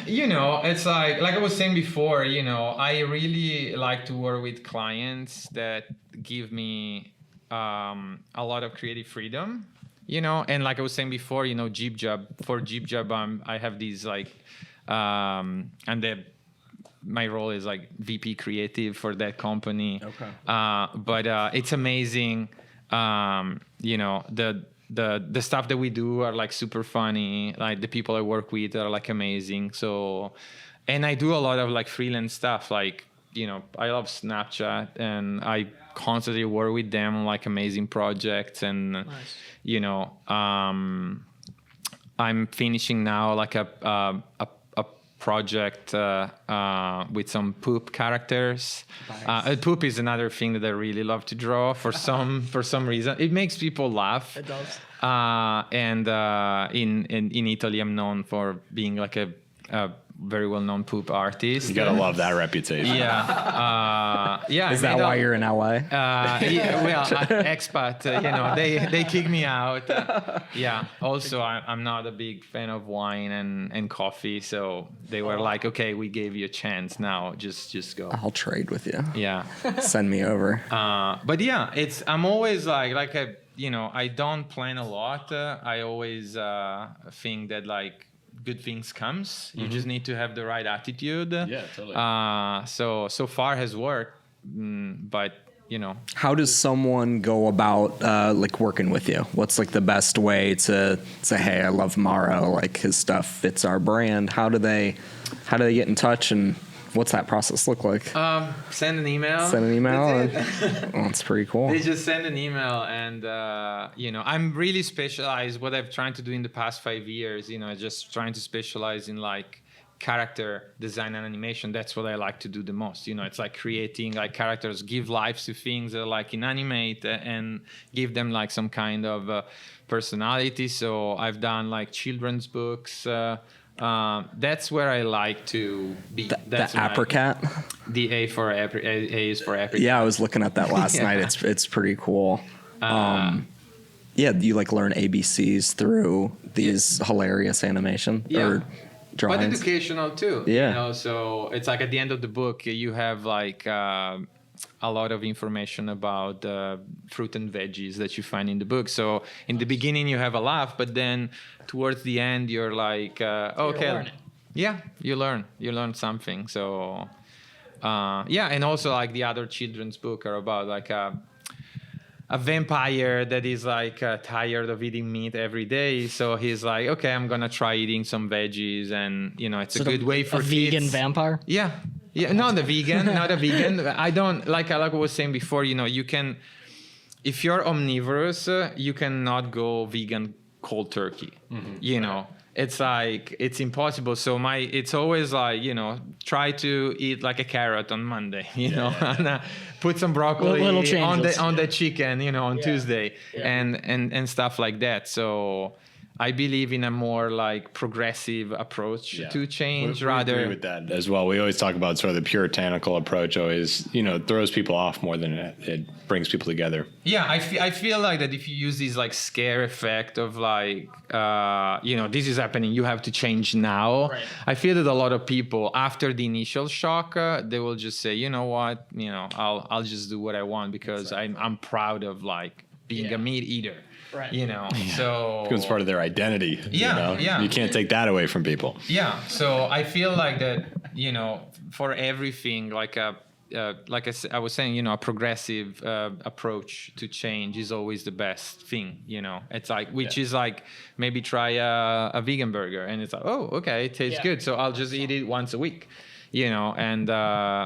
It's like I was saying before. I really like to work with clients that give me a lot of creative freedom. And like I was saying before, JibJab, I have these like, and my role is like VP creative for that company. Okay. But it's amazing. The stuff that we do are like super funny. Like the people I work with are like amazing. So, and I do a lot of like freelance stuff. Like, I love Snapchat, and I constantly work with them on like amazing projects. And, Nice. I'm finishing now like a project with some poop characters. Nice. Poop is another thing that I really love to draw for some reason. It makes people laugh. It does. And in Italy, I'm known for being like a very well-known poop artist. You gotta love that reputation. Yeah. Is that why you're in LA? Expat, they kick me out. Also, I'm not a big fan of wine and coffee, so they were like, okay, we gave you a chance, now just go. I'll trade with you. Yeah. Send me over. But yeah, I'm always like I don't plan a lot. I always think that like good things comes. You just need to have the right attitude. Yeah, totally. So far has worked, but How does someone go about like working with you? What's like the best way to say, hey, I love Mauro, like his stuff fits our brand? How do they get in touch, and what's that process look like? Send an email. That's pretty cool. They just send an email, and I'm really specialized. What I've tried to do in the past 5 years, just trying to specialize in like character design and animation. That's what I like to do the most. It's like creating like characters, give lives to things that are like inanimate, and give them like some kind of personality. So I've done like children's books. That's where I like to be. That's the apricot. The A is for apricot. Yeah, I was looking at that last night. It's pretty cool. Yeah, you like learn ABCs through these hilarious animation or But drawings. educational too. Yeah. You know, so it's like at the end of the book, you have like a lot of information about fruit and veggies that you find in the book. So in the beginning, you have a laugh, but then towards the end, you're like, okay, learning. yeah, you learn something. So yeah, and also like the other children's book are about like a vampire that is like tired of eating meat every day. So he's like, okay, I'm gonna try eating some veggies, and you know, it's a good way for a vegan kids. vampire. Yeah, not a vegan, not a vegan. I don't like I was saying before. You know, you can, if you're omnivorous, you cannot go vegan cold turkey. You know, it's like it's impossible. So it's always like, you know, try to eat like a carrot on Monday. You know, and put some broccoli Little on changes. the chicken. You know, on Tuesday, Yeah. and stuff like that. So I believe in a more like progressive approach to change We rather. agree with that as well. We always talk about sort of the puritanical approach. Always, you know, throws people off more than it brings people together. Yeah, I feel like that if you use this like scare effect of like, you know, this is happening, you have to change now. Right. I feel that a lot of people after the initial shock, they will just say, you know what, you know, I'll just do what I want because I'm proud of like being a meat eater. Right. You know, so It becomes part of their identity. Yeah, you know? yeah. You can't take that away from people. yeah, so I feel like that, you know, for everything, like I was saying, you know, a progressive approach to change is always the best thing. You know, it's like which is like maybe try a vegan burger, and it's like, oh, okay, it tastes good, so I'll just eat it once a week. You know, and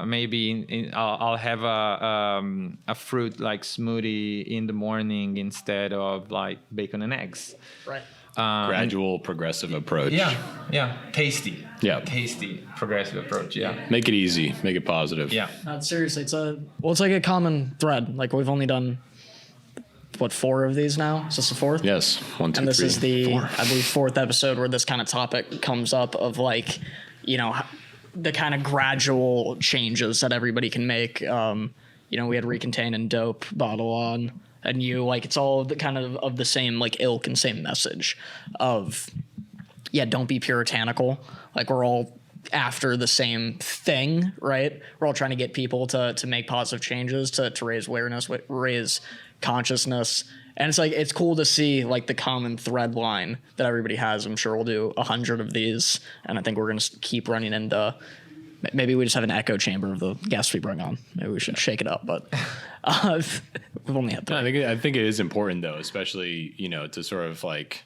maybe I'll have a fruit like smoothie in the morning instead of like bacon and eggs. Right. Gradual, progressive approach. Yeah, tasty. Yeah. Tasty, progressive approach. Yeah, Make it easy. Make it positive. yeah. Seriously, it's like a common thread. Like we've only done 4 of these now. Is this the 4th? Yes. 1, 2, And this 3, is the 4. I believe 4th episode where this kind of topic comes up of like, you know, the kind of gradual changes that everybody can make. You know, we had Recontain and Dope bottle on, and you like it's all the kind of the same like ilk and same message of don't be puritanical. Like we're all after the same thing, right? We're all trying to get people to make positive changes, to raise awareness, raise consciousness. And it's like, it's cool to see like the common thread line that everybody has. I'm sure we'll do 100 of these. And I think we're going to keep running into, maybe we just have an echo chamber of the guests we bring on. Maybe we should shake it up, but we've only had 3. I think it is important though, especially, you know, to sort of like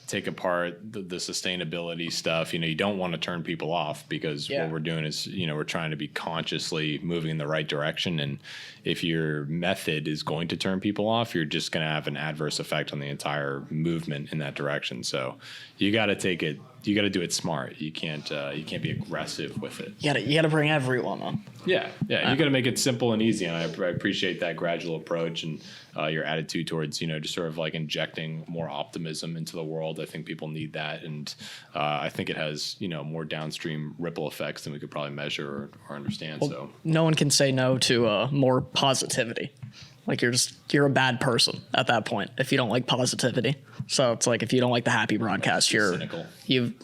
take apart the sustainability stuff. You know, you don't want to turn people off because what we're doing is, you know, we're trying to be consciously moving in the right direction. And if your method is going to turn people off, you're just going to have an adverse effect on the entire movement in that direction. So you got to take it. You got to do it smart. You can't be aggressive with it. You gotta bring everyone on. Yeah. You got to make it simple and easy. And I appreciate that gradual approach and your attitude towards, you know, just sort of like injecting more optimism into the world. I think people need that. And I think it has, you know, more downstream ripple effects than we could probably measure or understand. So No one can say no to more positivity. Like you're a bad person at that point if you don't like positivity. So it's like if you don't like the happy broadcast, you're cynical. You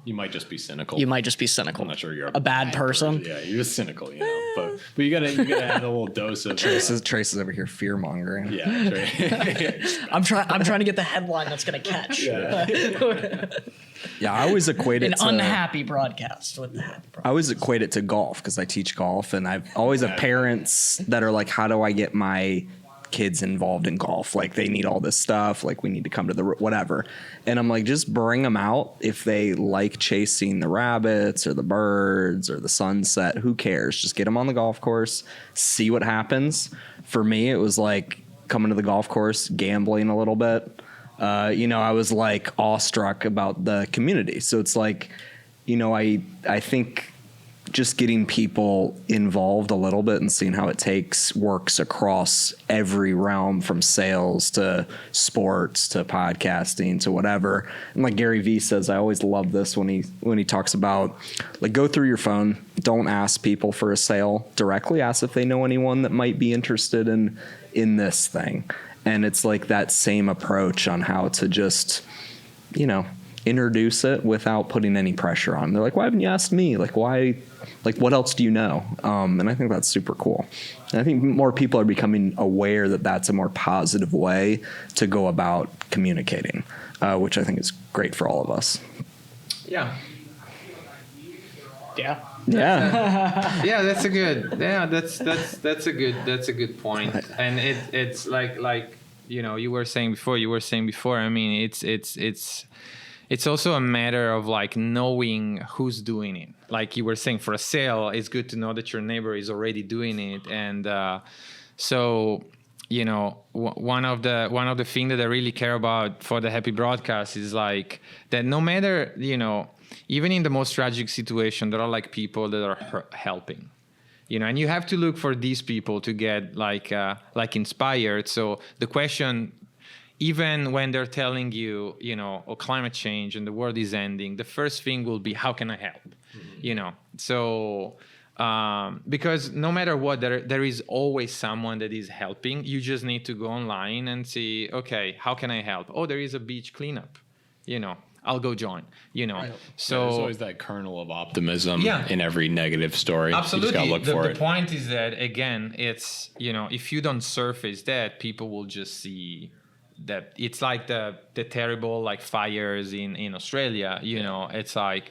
might just be cynical. You might just be cynical. I'm not sure you're a bad person. Yeah, you're just cynical, you know. But you gotta add a little dose of Trace is over here fear mongering. yeah. Right. I'm trying to get the headline that's gonna catch. Yeah, I always equate An it to unhappy broadcast with the happy broadcast. I always equate it to golf because I teach golf, and I've always have parents that are like, "How do I get my kids involved in golf? Like they need all this stuff. Like we need to come to the whatever." And I'm like, just bring them out. If they like chasing the rabbits or the birds or the sunset, who cares? Just get them on the golf course, see what happens. For me, it was like coming to the golf course, gambling a little bit. You know, I was like awestruck about the community. So it's like, you know, I think just getting people involved a little bit and seeing how it works across every realm from sales to sports to podcasting to whatever. And like Gary Vee says, I always love this when he talks about like go through your phone. Don't ask people for a sale directly. Ask if they know anyone that might be interested in this thing. And it's like that same approach on how to just, introduce it without putting any pressure on. They're like, why haven't you asked me? Like, why, like, what else do you know? And I think that's super cool. And I think more people are becoming aware that that's a more positive way to go about communicating, which I think is great for all of us. Yeah. Yeah. Yeah. Yeah, that's a good point. And it's like you were saying before. I mean, it's also a matter of like knowing who's doing it. Like you were saying, for a sale, it's good to know that your neighbor is already doing it. And so one of the things that I really care about for the Happy Broadcast is like that no matter even in the most tragic situation, there are like people that are helping. And you have to look for these people to get like inspired. So the question, even when they're telling you, climate change and the world is ending, the first thing will be, how can I help? Mm-hmm. So because no matter what, there is always someone that is helping. You just need to go online and see, okay, how can I help? Oh, there is a beach cleanup, I'll go join, Right. So there's always that kernel of optimism Yeah. in every negative story. Absolutely. You just gotta look for the it. point is that, again, it's, if you don't surface that, people will just see that it's like the terrible like fires in Australia, it's like,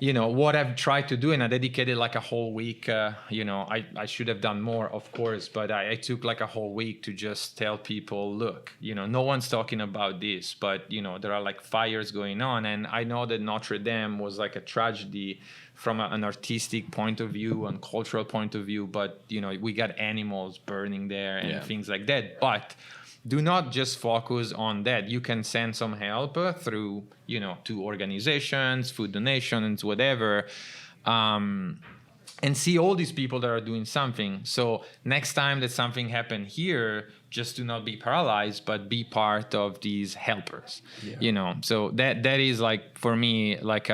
what I've tried to do, and I dedicated like a whole week, I should have done more, of course, but I took like a whole week to just tell people, look, no one's talking about this, but, there are like fires going on. And I know that Notre Dame was like a tragedy from an artistic point of view and cultural point of view, but, we got animals burning there and things like that. But do not just focus on that. You can send some help through, to organizations, food donations, whatever, and see all these people that are doing something. So next time that something happen here, just do not be paralyzed, but be part of these helpers. So that is like, for me, like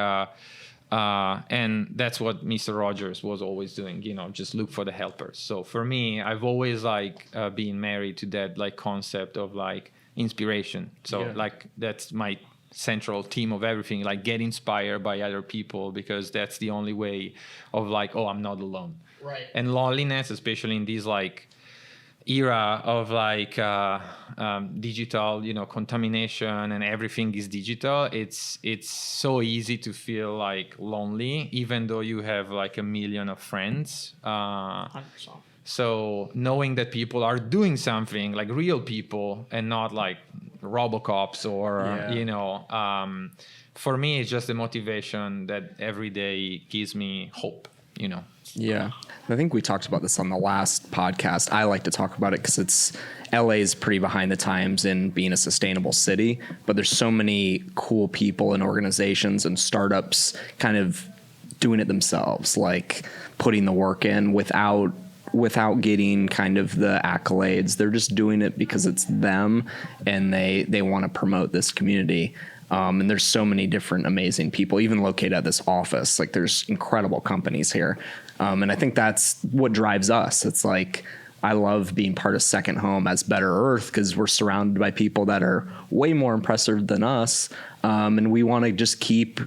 and that's what Mr. Rogers was always doing, just look for the helpers. So for me, I've always like been married to that like concept of like inspiration. So like that's my central theme of everything, like get inspired by other people, because that's the only way of like, oh, I'm not alone. Right. And loneliness, especially in this like era of like digital, contamination, and everything is digital. It's so easy to feel like lonely, even though you have like a million of friends. 100%. So knowing that people are doing something, like real people, and not like Robocops or for me, it's just a motivation that every day gives me hope. Yeah. I think we talked about this on the last podcast. I like to talk about it because LA is pretty behind the times in being a sustainable city, but there's so many cool people and organizations and startups kind of doing it themselves, like putting the work in without getting kind of the accolades. They're just doing it because it's them and they want to promote this community. And there's so many different amazing people, even located at this office. Like there's incredible companies here. And I think that's what drives us. It's like, I love being part of Second Home as Better Earth because we're surrounded by people that are way more impressive than us. And we want to just keep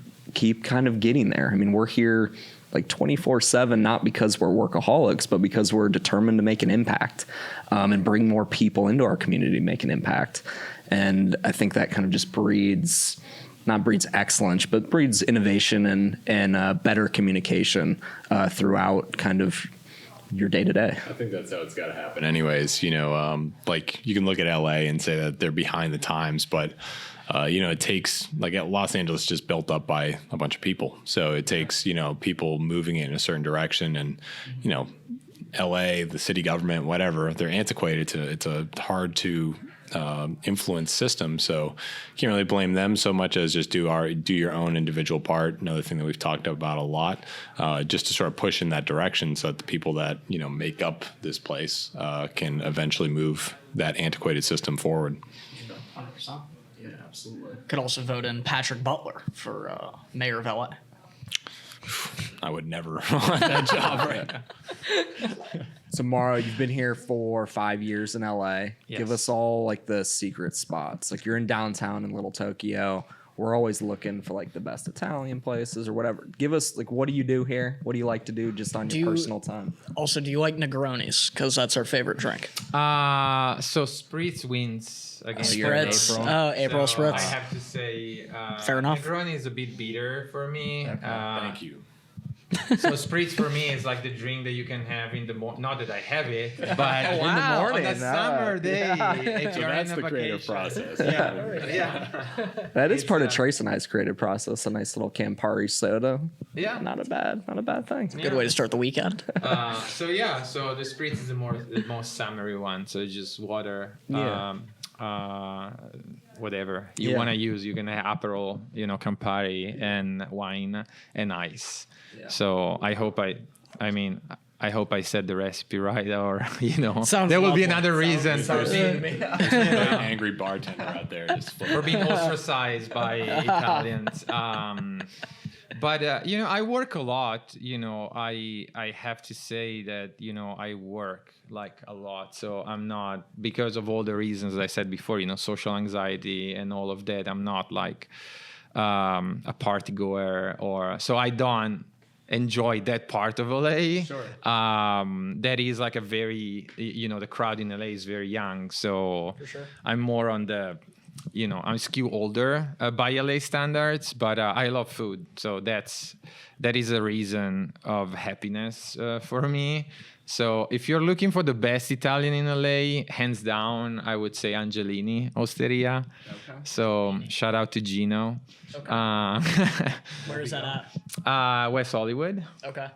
kind of getting there. I mean, we're here like 24/7, not because we're workaholics, but because we're determined to make an impact, and bring more people into our community to make an impact. And I think that kind of just not breeds excellence, but breeds innovation and better communication throughout kind of your day to day. I think that's how it's got to happen anyways. Like you can look at LA and say that they're behind the times, but it takes, like Los Angeles just built up by a bunch of people. So it takes, people moving in a certain direction, and, LA, the city government, whatever, they're antiquated it's a hard to influence system. So can't really blame them so much as just do your own individual part. Another thing that we've talked about a lot, just to sort of push in that direction so that the people that, make up this place can eventually move that antiquated system forward. 100%. Yeah, absolutely. Could also vote in Patrick Butler for mayor of LA. I would never want that job right now. Tomorrow, you've been here for 5 years in LA. Yes. Give us all like the secret spots. Like you're in downtown in Little Tokyo. We're always looking for like the best Italian places or whatever. Give us like, what do you do here? What do you like to do just on your personal time? Also, do you like Negronis? Because that's our favorite drink. So Spritz wins against Spritz. April. Oh, April So Spritz. I have to say, Fair enough. Negroni is a bit bitter for me. Thank you. So Spritz for me is like the drink that you can have in the morning. Not that I have it, but wow. on a summer day, if So you're that's in a the creative vacation. process. Yeah. That is part of Trace and I's creative process. A nice little Campari soda. Yeah. Not a bad thing. Good way to start the weekend. So the Spritz is the most summery one. So it's just water. Yeah. Whatever you Yeah. want to use, you can have Aperol, Campari, and wine and ice. Yeah. So I hope I said the recipe right, or Sounds there will be lovely. another reason for being, An angry bartender out there just for being ostracized by Italians. But I work a lot. I have to say that I work like a lot. So I'm not, because of all the reasons I said before. Social anxiety and all of that. I'm not like a party goer, so I don't enjoy that part of LA. Sure. That is like a very, the crowd in LA is very young. So For sure. I'm more on the, I'm still older by LA standards, but I love food. So that is a reason of happiness for me. So if you're looking for the best Italian in LA, hands down, I would say Angelini Osteria. Okay. So shout out to Gino. Where is that at? West Hollywood. Okay.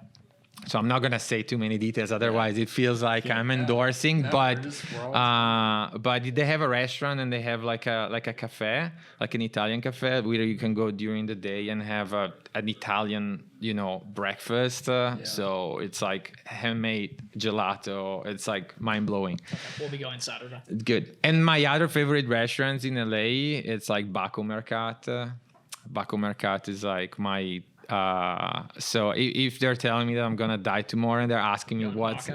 So I'm not gonna say too many details, otherwise it feels like I'm endorsing. No, but we're all but they have a restaurant and they have like a cafe, like an Italian cafe, where you can go during the day and have an Italian breakfast. So it's like handmade gelato. It's like mind blowing. We'll be going Saturday. Good. And my other favorite restaurants in LA, it's like Baco Mercat. Baco Mercat is like my. So if they're telling me that I'm gonna die tomorrow and they're asking me what,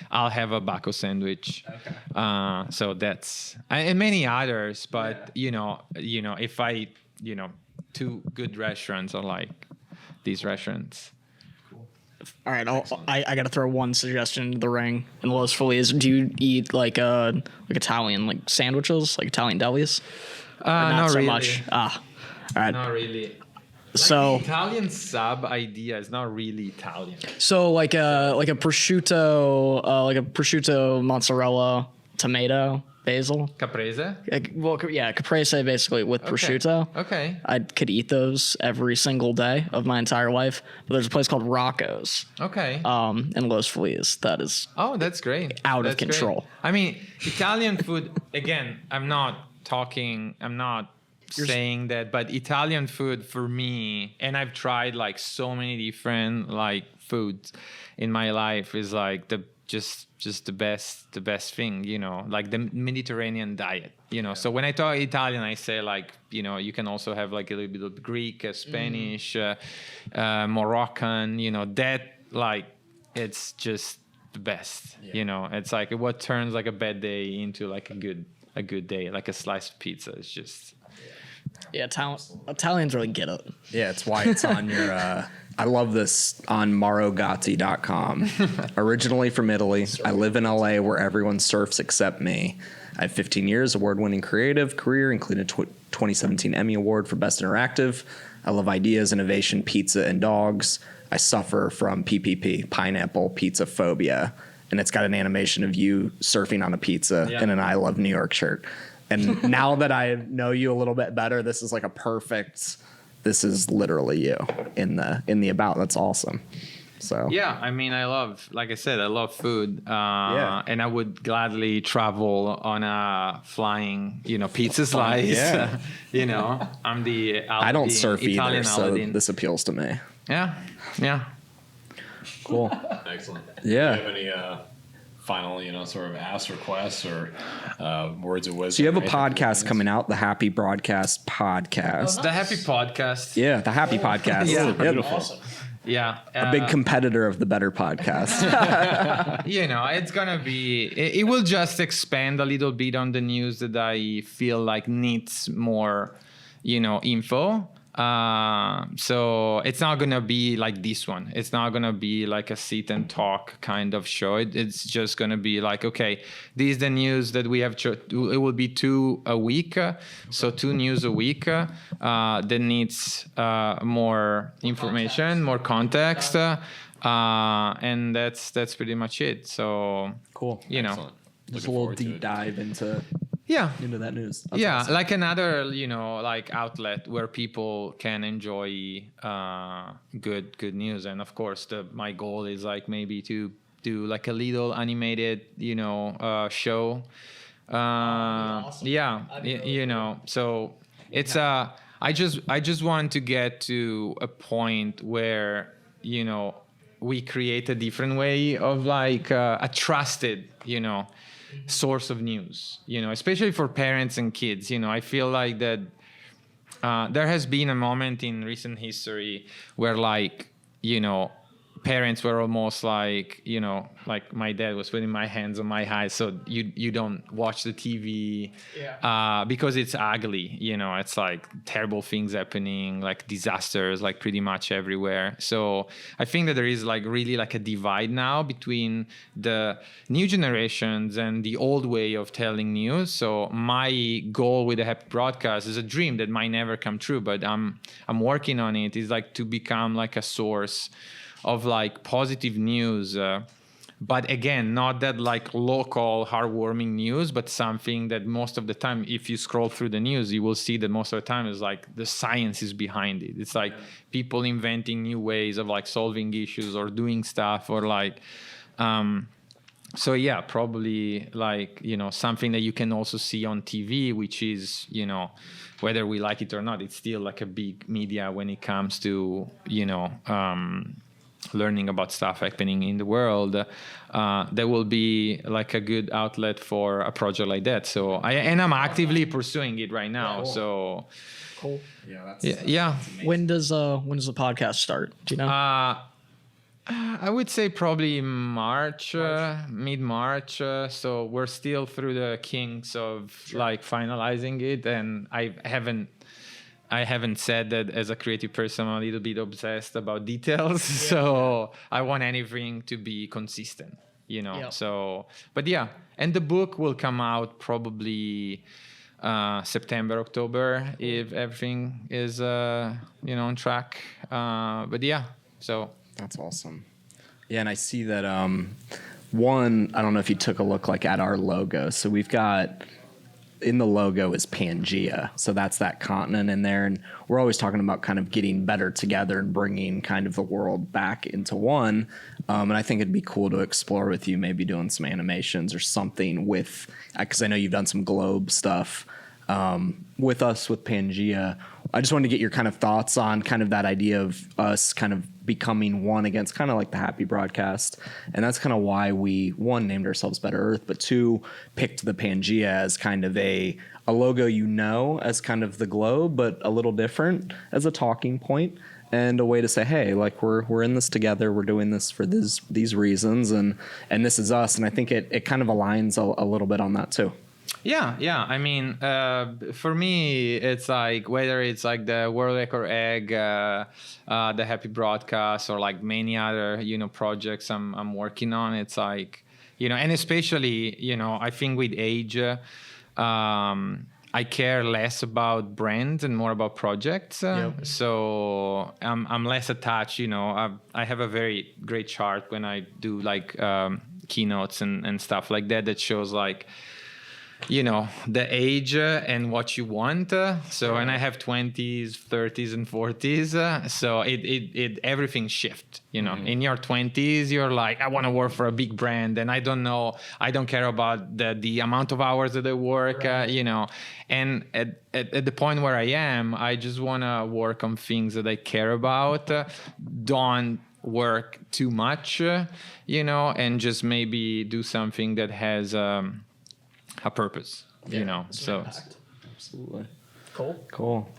I'll have a Baco sandwich. Okay. So that's and many others, but if I two good restaurants are like these restaurants. All right, I got to throw one suggestion into the ring. In Los Feliz, do you eat like Italian like sandwiches, like Italian delis? Or Not so really. much. All right. Not really. So the Italian sub idea is not really Italian. So like a prosciutto, mozzarella, tomato, basil. Caprese? Caprese basically with prosciutto. Okay. I could eat those every single day of my entire life. But there's a place called Rocco's Okay. in Los Feliz that is Oh, that's great. Out of That's great. control. I mean, Italian food, again, I'm not saying that, but Italian food for me, and I've tried like so many different like foods in my life, is like just the best thing, like the Mediterranean diet, So when I talk Italian, I say like, you can also have like a little bit of Greek, Spanish, Moroccan, that like, it's just the best, it's like what turns like a bad day into like a good day, like a slice of pizza. It's just, Italians really get it. Yeah, it's why it's on your. I love this on marogatti.com. Originally from Italy, I live in LA where everyone surfs except me. I have 15 years award-winning creative career, including a 2017 Emmy Award for Best Interactive. I love ideas, innovation, pizza, and dogs. I suffer from PPP, pineapple pizza phobia, and it's got an animation of you surfing on a pizza and an I Love New York shirt. And now that I know you a little bit better, this is like this is literally you in the about. That's awesome. So yeah, I mean, like I said, I love food. And I would gladly travel on a flying, pizza slice. Yeah. I'm the I don't surf Italian either, so Aladdin. this appeals to me. Yeah. Cool. Excellent. Yeah. Do you have any final, sort of ask, requests, or words of wisdom? So you have a or anything podcast coming out, the Happy Broadcast Podcast. The Happy Podcast. Yeah, the Happy Podcast. Yeah. Yep. Beautiful. Awesome. Yeah. A big competitor of the Better podcast. It's gonna be. It will just expand a little bit on the news that I feel like needs more, info. So it's not gonna be like this one. It's not gonna be like a sit and talk kind of show. It's just gonna be like, okay, this is the news that we have. It will be 2 a week, so 2 news a week that needs more information, more context, and that's pretty much it. So Cool. Excellent. Just Looking a little forward to deep it. dive into that news. That's yeah, awesome. like another, like outlet where people can enjoy good news. And of course, my goal is like maybe to do like a little animated, show. awesome. Yeah, That'd be really so it's I just want to get to a point where we create a different way of like a trusted source of news, especially for parents and kids. I feel like that there has been a moment in recent history where like parents were almost like like my dad was putting my hands on my eyes, so you don't watch the TV because it's ugly. It's like terrible things happening, like disasters, like pretty much everywhere. So I think that there is like really like a divide now between the new generations and the old way of telling news. So my goal with the Happy Broadcast is a dream that might never come true, but I'm working on it. Is like to become like a source of like positive news, but again, not that like local heartwarming news, but something that most of the time, if you scroll through the news, you will see that most of the time is like the science is behind it. It's like people inventing new ways of like solving issues or doing stuff, or like so yeah, probably like something that you can also see on TV, which is whether we like it or not, it's still like a big media when it comes to learning about stuff happening in the world. There will be like a good outlet for a project like that. So I'm actively pursuing it right now. Cool. So Cool. yeah. When does the podcast start? Do you know? I would say probably March. Mid-March. So we're still through the kinks of like finalizing it, and I haven't said that as a creative person, I'm a little bit obsessed about details. So I want anything to be consistent, So, but yeah, and the book will come out probably September, October, if everything is on track. But yeah, so That's awesome. Yeah, and I see that one, I don't know if you took a look like at our logo. So we've got in the logo is Pangea. So that's that continent in there. And we're always talking about kind of getting better together and bringing kind of the world back into one. And I think it'd be cool to explore with you, maybe doing some animations or something with, because I know you've done some globe stuff with us with Pangea. I just wanted to get your kind of thoughts on kind of that idea of us kind of becoming one against kind of like the Happy Broadcast. And that's kind of why we, one, named ourselves Better Earth, but two, picked the Pangea as kind of a logo, as kind of the globe, but a little different as a talking point and a way to say, hey, like we're in this together. We're doing this for these reasons. And this is us. And I think it kind of aligns a little bit on that too. Yeah. I mean, for me, it's like whether it's like the World Record Egg, the Happy Broadcast, or like many other projects I'm working on. It's like and especially I think with age, I care less about brands and more about projects. So I'm less attached. I have a very great chart when I do like keynotes and stuff like that shows like the age and what you want. So, and I have 20s, 30s, and 40s. So it everything shift. In your 20s, you're like, I want to work for a big brand, and I don't care about the amount of hours that I work. And at the point where I am, I just want to work on things that I care about. Don't work too much, and just maybe do something that has a purpose, so Absolutely. Cool.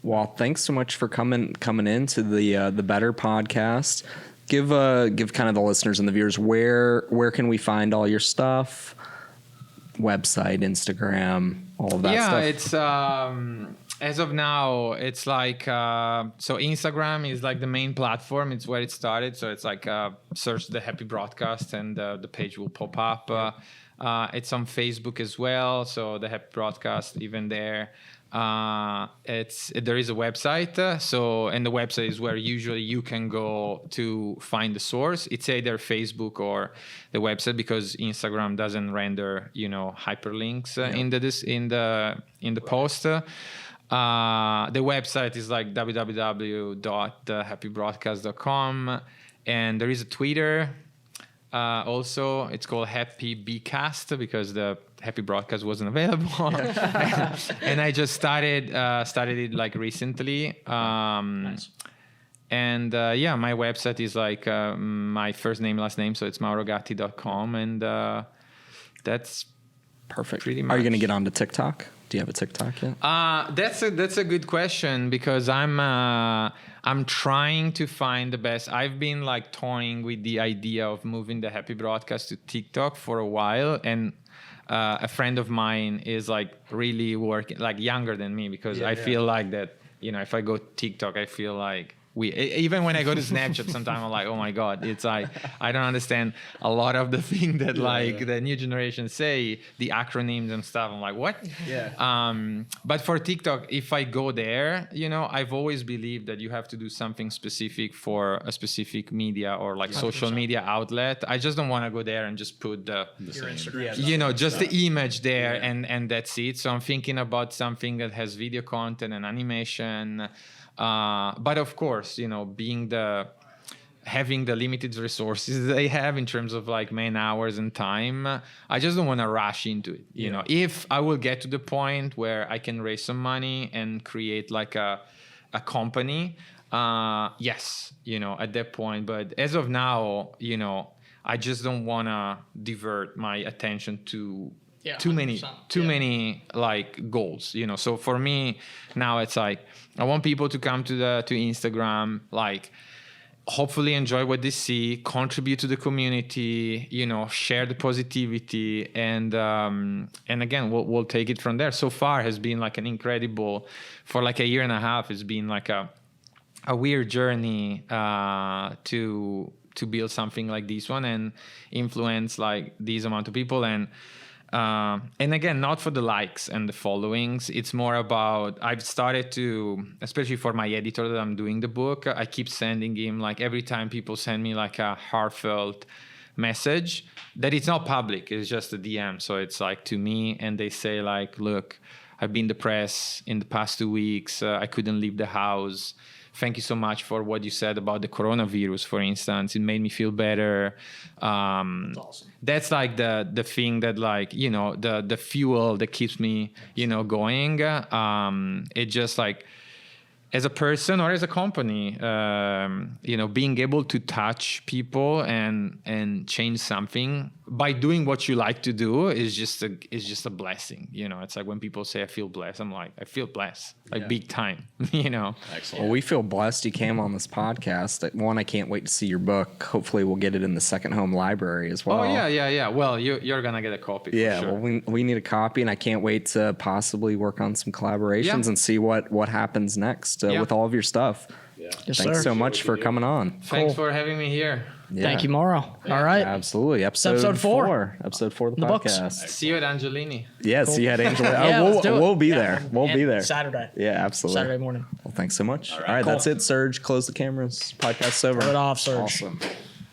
Well, Well, thanks so much for coming into the Better podcast. Give kind of the listeners and the viewers where can we find all your stuff? Website, Instagram, all of that stuff. Yeah, it's as of now, it's like so Instagram is like the main platform. It's where it started. So it's like search the Happy Broadcast and the page will pop up. It's on Facebook as well. So the Happy Broadcast, even there. There is a website, and the website is where usually you can go to find the source. It's either Facebook or the website, because Instagram doesn't render hyperlinks in the post. The website is like www.happybroadcast.com, and there is a Twitter. Also, it's called Happy Bcast because the Happy Broadcast wasn't available, and I just started it like recently. Nice. And my website is like my first name, last name, so it's maurogatti.com, and that's Perfect. pretty Are you going to much. get onto TikTok? Do you have a TikTok yet? That's a good question, because I'm trying to find the best. I've been like toying with the idea of moving the Happy Broadcast to TikTok for a while, and a friend of mine is like really working, like younger than me, because I feel like that if I go TikTok, I feel like even when I go to Snapchat, sometimes I'm like, oh my God, it's like, I don't understand a lot of the thing that the new generation say, the acronyms and stuff. I'm like, what? Yeah. But for TikTok, if I go there, I've always believed that you have to do something specific for a specific media or like social media outlet. I just don't want to go there and just put your Instagram, just the image there and that's it. So I'm thinking about something that has video content and animation. But of course, having the limited resources they have in terms of like man hours and time, I just don't want to rush into it. If I will get to the point where I can raise some money and create like a company, yes, at that point. But as of now, I just don't want to divert my attention to too many like goals, So for me now, it's like I want people to come to Instagram, like hopefully enjoy what they see, contribute to the community, share the positivity, and again we'll take it from there. So far has been like an incredible, for like a year and a half, it's been like a weird journey to build something like this one and influence like these amount of people. And again, not for the likes and the followings. It's more about, I've started to, especially for my editor that I'm doing the book, I keep sending him, like every time people send me like a heartfelt message, that it's not public, it's just a DM. So it's like to me, and they say like, look, I've been depressed in the past 2 weeks. I couldn't leave the house. Thank you so much for what you said about the coronavirus, for instance. It made me feel better. That's awesome. That's like the thing that like, the fuel that keeps me, going. It just like, as a person or as a company, being able to touch people and change something by doing what you like to do is just a blessing. It's like when people say I feel blessed, I'm like, I feel blessed, like big time. Excellent. Well, we feel blessed you came on this podcast. One, I can't wait to see your book. Hopefully we'll get it in the Second Home Library as well. Oh yeah. Well, you're gonna get a copy. Yeah, for sure. well, we need a copy, and I can't wait to possibly work on some collaborations and see what happens next with all of your stuff. Yeah. Yes, Thanks sir. so much for coming on. Thanks for having me here. Yeah. Thank you, Mauro. All right. Absolutely. Episode 4. Episode 4 of the books. podcast. See you at Angelini. Yes, you had Angela. Yeah, let's do it. We'll be Yeah. there. We'll be And there. Saturday. Yeah, absolutely. Saturday morning. Well, thanks so much. All right, cool. that's it, Serge. Close the cameras. Podcast's over. Turn it off, Serge. Awesome.